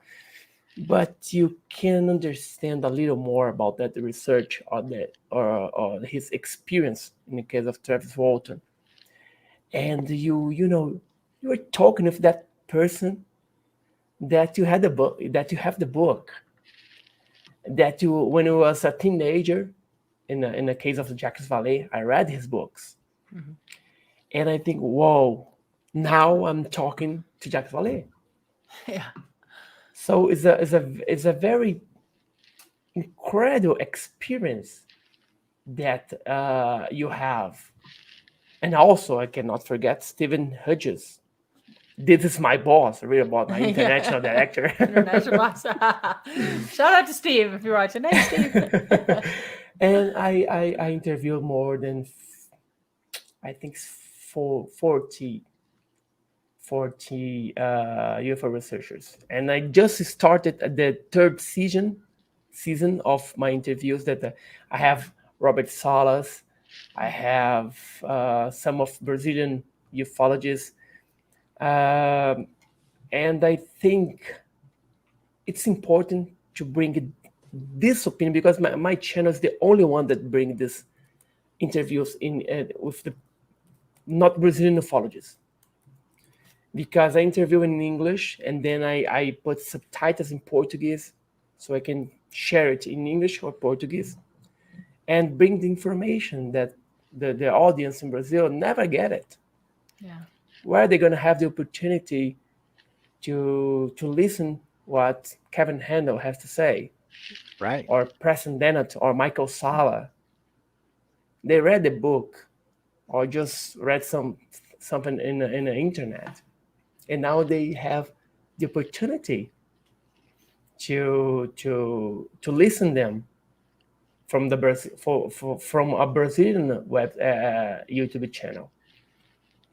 but you can understand a little more about that research or his experience in the case of Travis Walton. And you were talking with that person that you had the book, that you have the book, that you, when you was a teenager, in the case of Jacques Vallée, I read his books. And I think, whoa, now I'm talking to Jacques Vallée. Yeah. So it's a very incredible experience that you have. And also, I cannot forget Stephen Hodges. This is my boss, really about my international director. International boss. Shout out to Steve if you're watching. Hey, Steve. And I interviewed more than, I think, 40 UFO researchers. And I just started the third season of my interviews that I have Robert Salas, I have some of Brazilian ufologists. And I think it's important to bring this opinion because my channel is the only one that brings these interviews in with the not Brazilian ufologists. Because I interview in English and then I put subtitles in Portuguese so I can share it in English or Portuguese and bring the information that the audience in Brazil never get it. Yeah. Where are they going to have the opportunity to listen what Kevin Randall has to say? Right. Or Preston Dennett or Michael Sala. They read the book or just read something in the internet. And now they have the opportunity to listen them from from a Brazilian web YouTube channel.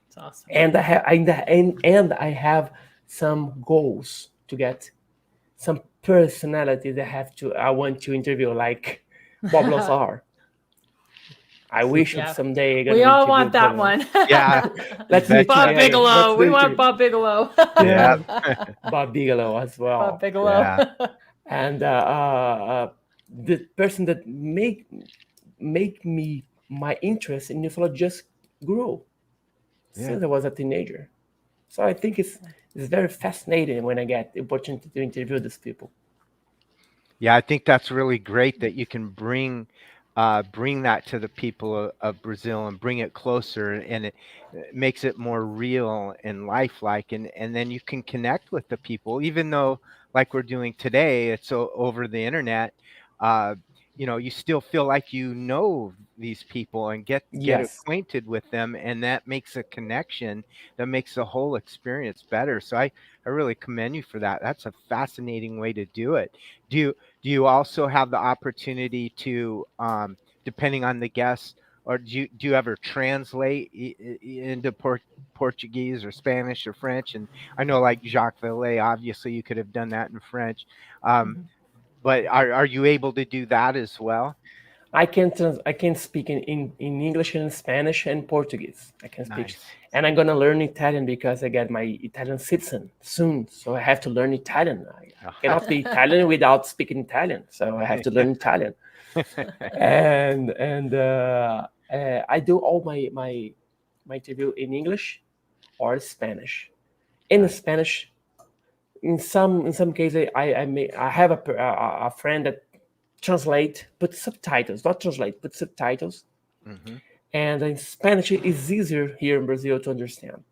That's awesome. And I have some goals to get some personality that I want to interview, like Bob Lazar. I wish someday. We all want that one. Yeah. Let's Bob Bigelow. We want Bob Bigelow. Yeah. Bob Bigelow as well. Bob Bigelow. Yeah. And the person that make me my interest in ufology just grew since I was a teenager. So I think it's very fascinating when I get the opportunity to interview these people. Yeah, I think that's really great that you can bring bring that to the people of Brazil and bring it closer, and it makes it more real and lifelike, and then you can connect with the people, even though, like we're doing today, it's over the internet. You still feel like these people and get Yes. acquainted with them, and that makes a connection that makes the whole experience better. So I really commend you for that. That's a fascinating way to do it. Do you also have the opportunity to, depending on the guests, or do you ever translate into Portuguese or Spanish or French? And I know, like Jacques Vallée, obviously you could have done that in French. But are you able to do that as well? I can speak in English and Spanish and Portuguese. I can speak. Nice. And I'm gonna learn Italian because I get my Italian citizen soon. So I have to learn Italian. I cannot be Italian without speaking Italian. So I have to learn Italian. and I do all my interview in English or Spanish. In Spanish, in some cases, I have a friend that put subtitles, not translate, put subtitles. Mm-hmm. And in Spanish, it's easier here in Brazil to understand,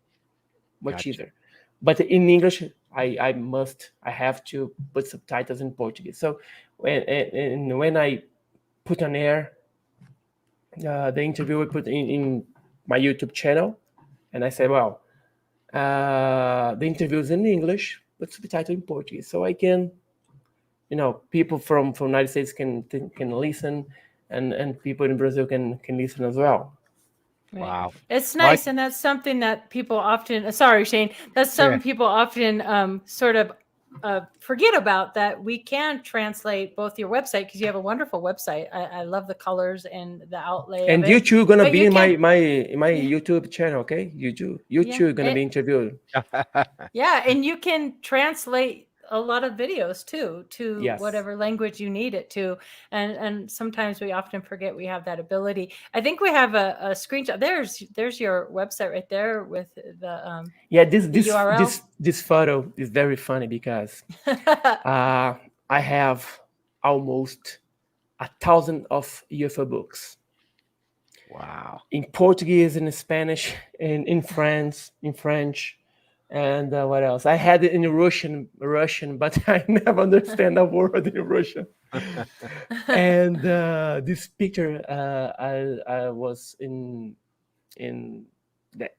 much easier. But in English, I have to put subtitles in Portuguese. So when I put on air the interview, I put in my YouTube channel, and I say, well, the interview is in English, but subtitle in Portuguese, so I can, people from United States can listen, and people in Brazil can listen as well. Right. Wow. It's nice. And that's something that people often, sorry, Shane, that's something people often sort of forget about, that we can translate both your website, because you have a wonderful website. I love the colors and the outlay. And of you it. two gonna But be you in can- my YouTube channel, okay? You two gonna be interviewed. Yeah, and you can translate a lot of videos too to Yes. whatever language you need it to, and sometimes we often forget we have that ability. I think we have a screenshot. There's your website right there with the This URL. this photo is very funny because I have almost 1,000 of UFO books. Wow. In Portuguese, in Spanish, in French, and what else? I had it in Russian, but I never understand a word in Russian. And this picture, I was in the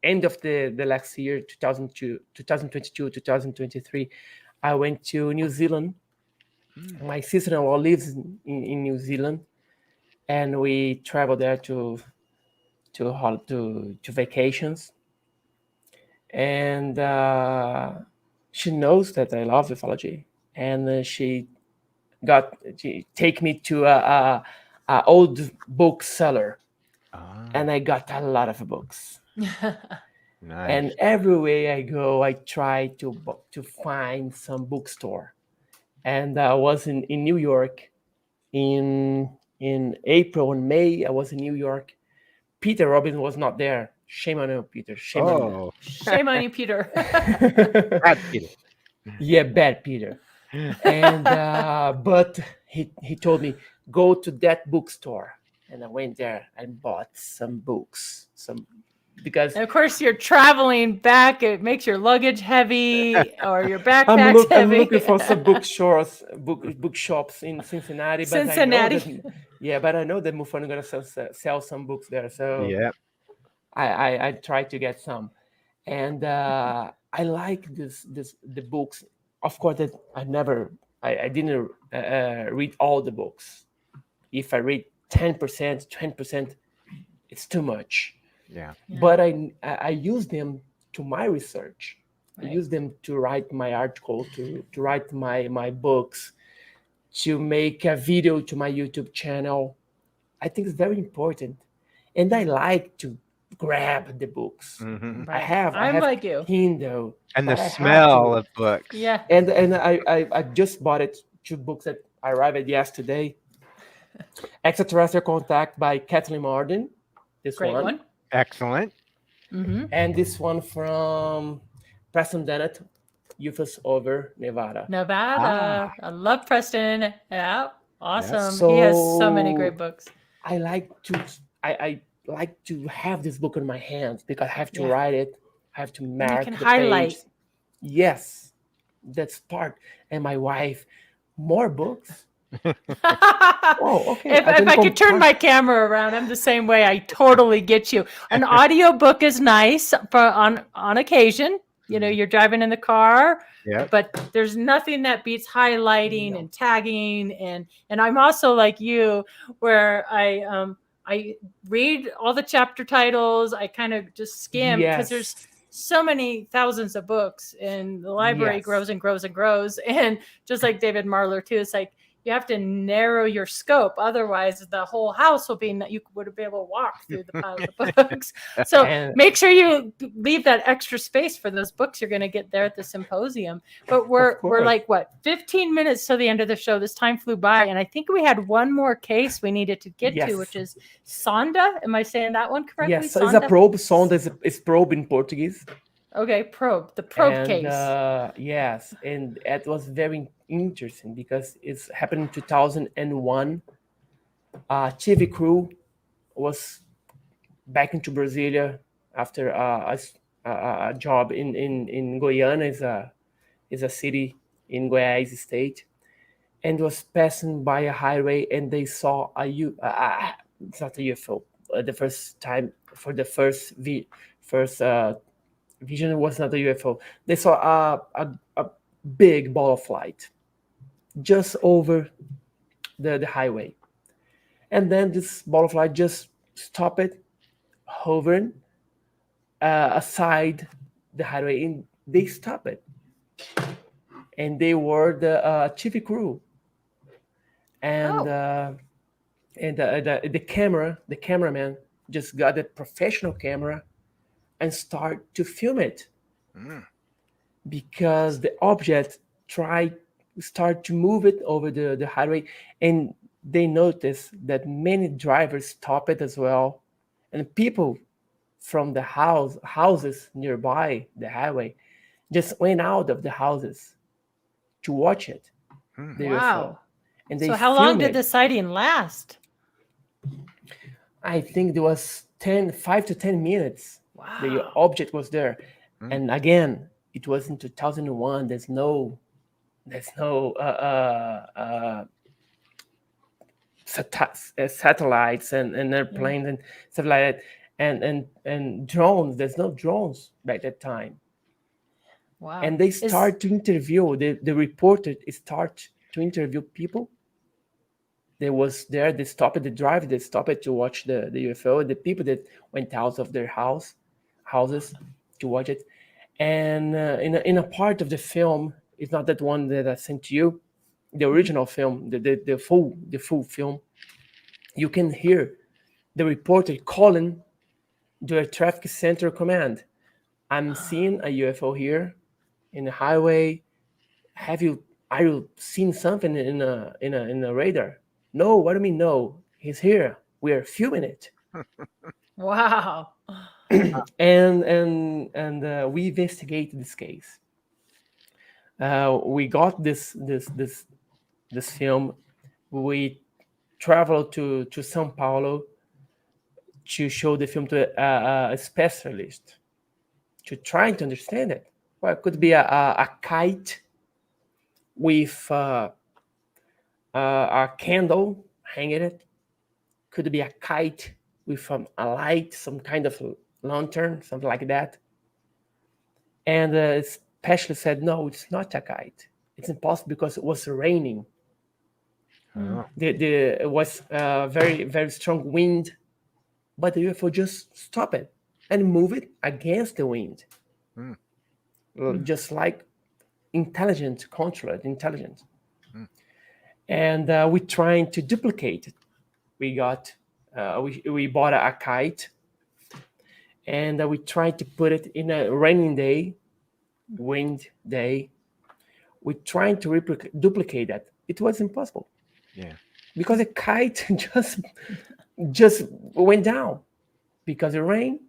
end of the last year, 2022, 2023. I went to New Zealand. My sister-in-law lives in New Zealand, and we traveled there to vacations. And she knows that I love ufology, and she take me to a old bookseller, and I got a lot of books. Nice. And everywhere I go, I try to find some bookstore. And I was in New York in April and May. I was in New York. Peter Robinson was not there. Shame on you, Peter. Shame on you. Shame on you, Peter. Bad Peter. Yeah, bad Peter. And but he told me, go to that bookstore, and I went there and bought some books. Because and of course you're traveling back, it makes your luggage heavy or your backpack's heavy. I'm looking for some bookshops in Cincinnati. But I know that Mufon is gonna sell some books there. So yeah, I tried to get some, and I like the books. Of course, that I didn't read all the books. If I read 10%, 20%, it's too much. Yeah. But I use them to my research. Right. I use them to write my article, to write my books, to make a video to my YouTube channel. I think it's very important, and I like to grab the books. Mm-hmm. I have like you. Kindle, and the smell of books. Yeah. And I just bought it. 2 books that I arrived yesterday. Extraterrestrial Contact by Kathleen Marden. This Great one. Excellent. Mm-hmm. And this one from Preston Dennett, UFOs over Nevada. I love Preston. Yeah. Awesome. He has so many great books. I like to have this book in my hands because I have to write it. I have to mark the highlight. page. Yes, that's part. And my wife, more books. Oh, okay. If I could turn my camera around, I'm the same way. I totally get you. An audio book is nice for on occasion. You know, you're driving in the car, but there's nothing that beats highlighting and tagging. And I'm also like you, where I read all the chapter titles. I kind of just skim because there's so many thousands of books, and the library grows and grows and grows. And just like David Marler too, it's like you have to narrow your scope. Otherwise, the whole house will be, you would be able to walk through the piles of books. So make sure you leave that extra space for those books you're going to get there at the symposium. But we're like, 15 minutes to the end of the show. This time flew by. And I think we had one more case we needed to get to, which is Sonda. Am I saying that one correctly? Yes, so it's a probe. Sonda is probe in Portuguese. Okay, probe. The probe case. Yes, and it was very interesting because it's happened in 2001. TV crew was back into Brasilia after a job in Goiânia, is a city in Goiás state, and was passing by a highway, and they saw it's not a UFO. The first time for the first vision was not a UFO. They saw a big ball of light just over the highway. And then this ball of light just stopped hovering aside the highway, and they stopped it. And they were the TV crew. And the cameraman just got a professional camera and start to film it because the object start to move it over the highway, and they noticed that many drivers stopped it as well, and people from the houses nearby the highway just went out of the houses to watch it. Wow! And they so how long did the sighting last? I think there was 5 to 10 minutes. Wow. The object was there. And again, it was in 2001. There's no satellites and airplanes and stuff like that, and drones. There's no drones by that time. Wow. And they start to interview, the reporter start to interview people. They was there, they stopped the drive, they stopped to watch the UFO, the people that went out of their houses to watch it. And in a part of the film, it's not that one that I sent to you, the original film, the full film, you can hear the reporter calling the air traffic center command. I'm seeing a UFO here in the highway. Are you seeing something in a radar? No, what do you mean no? He's here. We are filming it. Wow. and we investigated this case. We got this film. We traveled to São Paulo to show the film to a specialist to try to understand it. Well, it could be a kite with a candle hanging it. Could be a kite with a light, some kind of lantern, something like that. And the specialist said, no, it's not a kite. It's impossible because it was raining. It was very, very strong wind, but the UFO just stopped it and moved it against the wind. Just like intelligent, controlled intelligence. And we trying to duplicate it. We got, we bought a kite, and we tried to put it in a raining day, wind day. We trying to duplicate that. It was impossible. Yeah. Because the kite just went down because the rain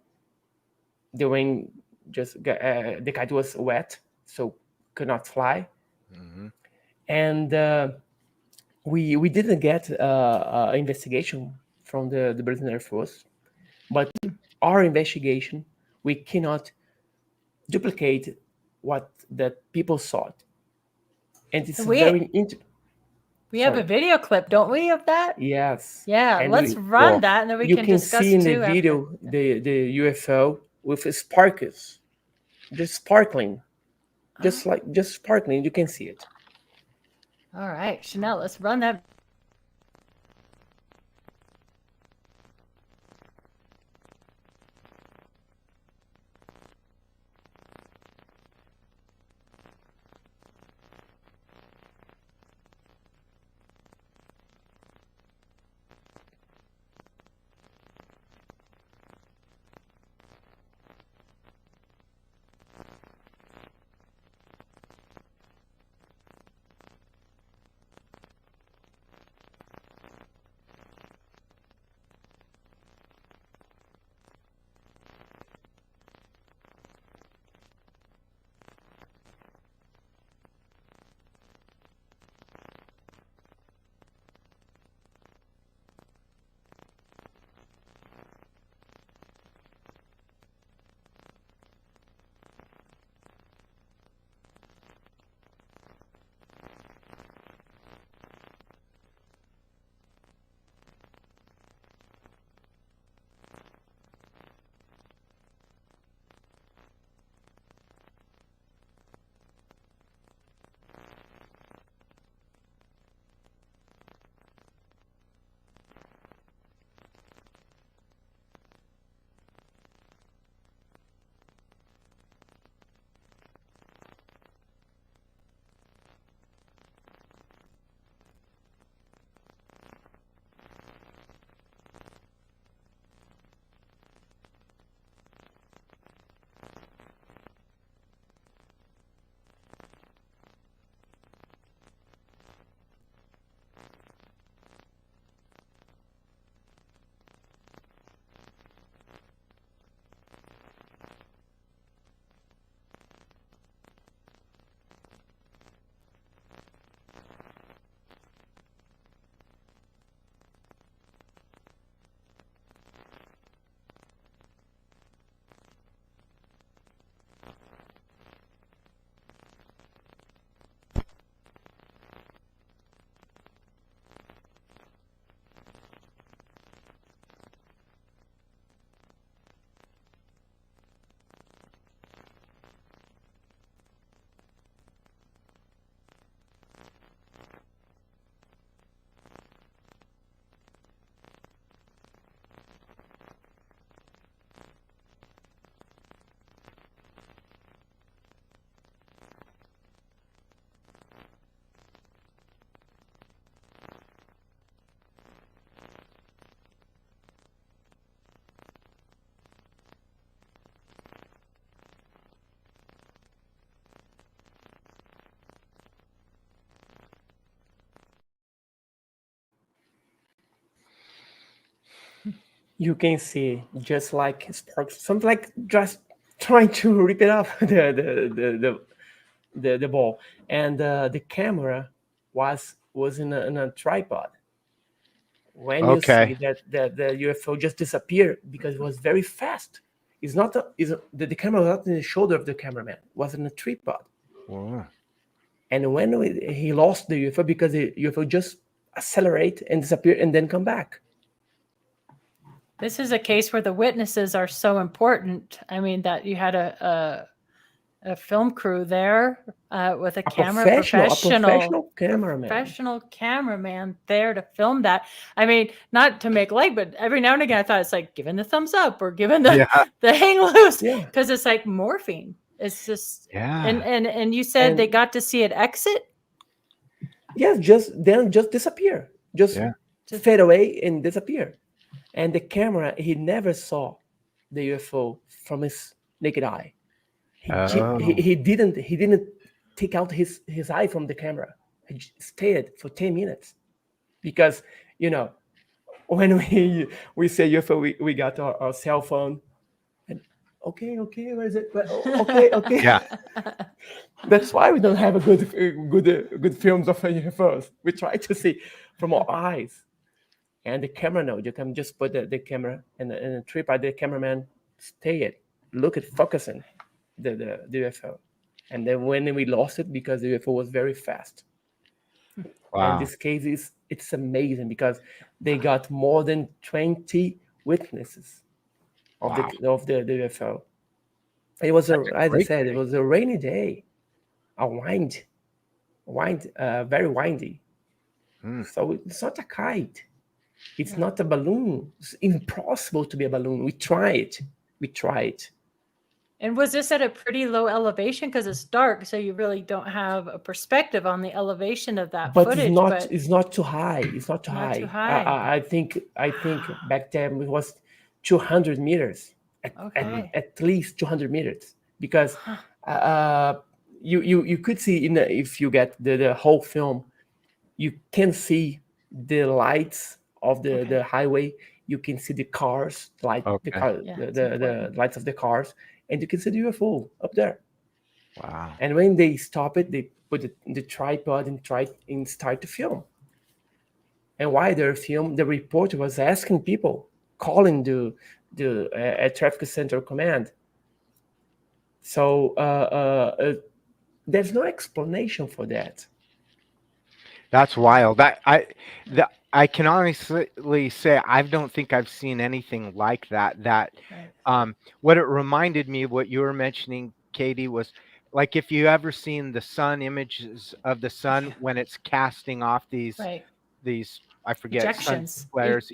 just the kite was wet, so could not fly. And we didn't get investigation from the Brazilian Air Force, but our investigation, we cannot duplicate what the people saw. And it's We have a video clip, don't we, of that? Yes. Yeah, And let's run that, and then we you can can discuss see in the too video after. the UFO with sparkles, just sparkling, just sparkling. You can see it. All right, Chanel, let's run that. You can see just like sparks, something like just trying to rip it off the ball, and the camera was in a tripod. When you see that the UFO just disappeared because it was very fast. It's not the camera was not in the shoulder of the cameraman. It was in a tripod. Wow. And when he lost the UFO because the UFO just accelerate and disappear and then come back. This is a case where the witnesses are so important. I mean, that you had a film crew there with a professional cameraman there to film that. I mean, not to make light, but every now and again I thought it's like giving the thumbs up or giving the hang loose, because it's like morphine. It's just and you said they got to see it exit. Yes, just disappear, just fade away and disappear. And the camera, he never saw the UFO from his naked eye. He didn't take out his eye from the camera. He stayed for 10 minutes because, you know, when we say UFO, we got our cell phone, and okay, where is it? Okay. Yeah. That's why we don't have a good films of UFOs. We try to see from our eyes. And the camera, no, you can just put the camera and the tripod, the cameraman stay it, look at focusing the UFO. And then when we lost it, because the UFO was very fast. Wow. And this case it's amazing because they got more than 20 witnesses of the UFO. It was as I said, it was a rainy day, very windy. So it's not a kite. It's not a balloon. It's impossible to be a balloon. We try it. And was this at a pretty low elevation? Because it's dark, so you really don't have a perspective on the elevation of that footage. It's not too high. It's not too high. I think back then it was 200 meters, at least 200 meters, because you could see if you get the whole film, you can see the lights of the highway. You can see the cars, the lights of the cars. And you can see the UFO up there. Wow. And when they stop it, they put it in the tripod and start to film. And while they're filming, the reporter was asking people, calling the traffic center command. So there's no explanation for that. That's wild. I can honestly say I don't think I've seen anything like that. What it reminded me of what you were mentioning, Katie, was like if you ever seen the sun, images of the sun when it's casting off these I forget, ejections. Flares.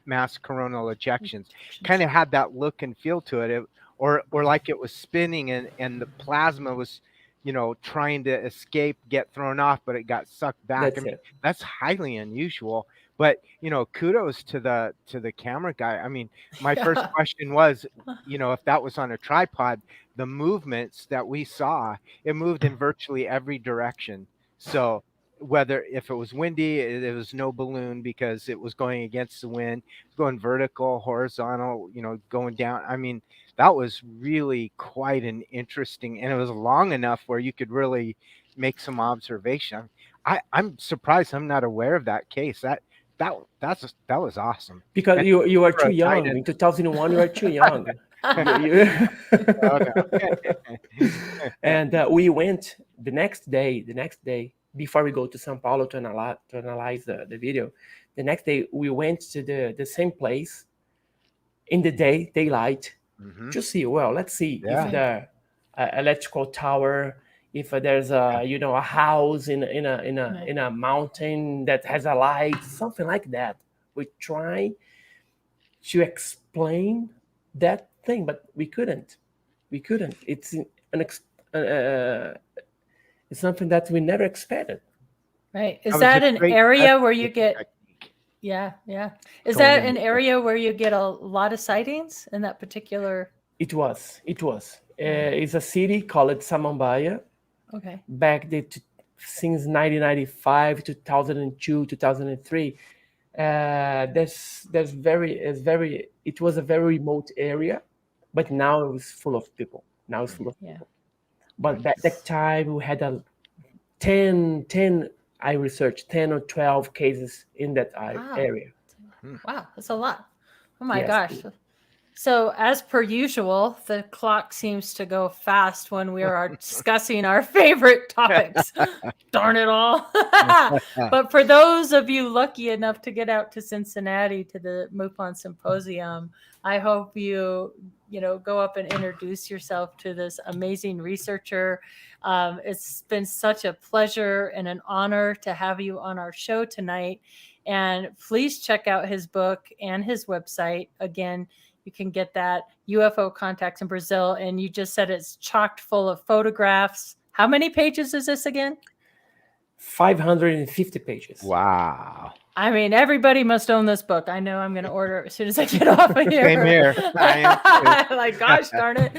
Mass coronal ejections. Kind of had that look and feel to it. Or like it was spinning and the plasma was, trying to escape, get thrown off, but it got sucked back. That's highly unusual. But kudos to the camera guy. I mean, my first question was, if that was on a tripod, the movements that we saw, it moved in virtually every direction. So if it was windy, it was no balloon because it was going against the wind, going vertical, horizontal, going down. I mean, that was really quite an interesting, and it was long enough where you could really make some observation. I'm surprised I'm not aware of that case. That was awesome. Because you are too young. In 2001, you were too young. And we went the next day before we go to São Paulo to analyze the video. The next day we went to the same place in the daylight to see. Well, let's see if the electrical tower, if there's a house in a mountain that has a light, something like that. We try to explain that thing, but we couldn't. It's it's something that we never expected. Right. Is that an area where you get? Yeah. Is that an area where you get a lot of sightings in that particular? It was. It's a city called Samambaia. Okay. Back since 1995, 2002, 2003. It was a very remote area, but now it was full of people. But at that time we had 10 I researched 10 or 12 cases in that area. Wow, that's a lot. Oh my gosh. So as per usual, the clock seems to go fast when we are discussing our favorite topics. Darn it all. But for those of you lucky enough to get out to Cincinnati to the Mufon Symposium, I hope you go up and introduce yourself to this amazing researcher. It's been such a pleasure and an honor to have you on our show tonight. And please check out his book and his website. Again, you can get that, UFO Contacts in Brazil. And you just said it's chocked full of photographs. How many pages is this again? 550 pages. Wow. I mean, everybody must own this book. I know I'm going to order it as soon as I get off of here. Same here. Like, gosh darn it.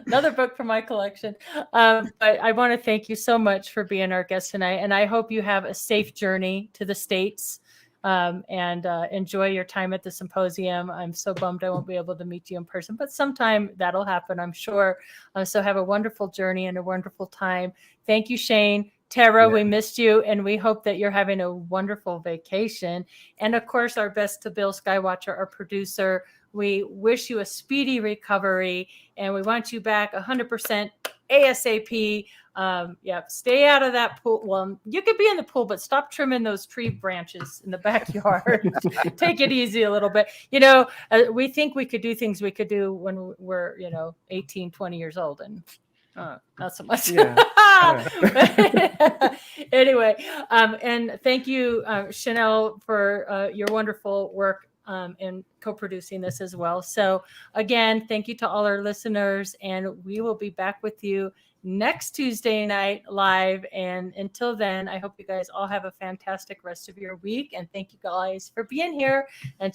Another book for my collection. But I want to thank you so much for being our guest tonight. And I hope you have a safe journey to the States. and enjoy your time at the symposium. I'm so bummed I won't be able to meet you in person, but sometime that'll happen, I'm sure. So have a wonderful journey and a wonderful time. Thank you, Shane. Tara, we missed you, and we hope that you're having a wonderful vacation. And of course, our best to Bill Skywatcher, our producer. We wish you a speedy recovery, and we want you back 100% ASAP. Stay out of that pool. Well, you could be in the pool, but stop trimming those tree branches in the backyard. Take it easy a little bit. We think we could do things we could do when we're, 18, 20 years old, and not so much. Anyway, and thank you, Chanel, for your wonderful work in co-producing this as well. So again, thank you to all our listeners, and we will be back with you next Tuesday night live. And until then, I hope you guys all have a fantastic rest of your week. And thank you guys for being here. And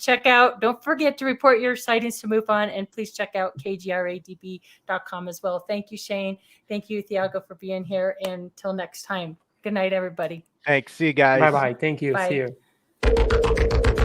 don't forget to report your sightings to Mufon, and please check out kgradb.com as well. Thank you, Shane. Thank you, Thiago, for being here. And until next time, good night, everybody. Thanks. See you guys. Bye-bye. Thank you. Bye. See you.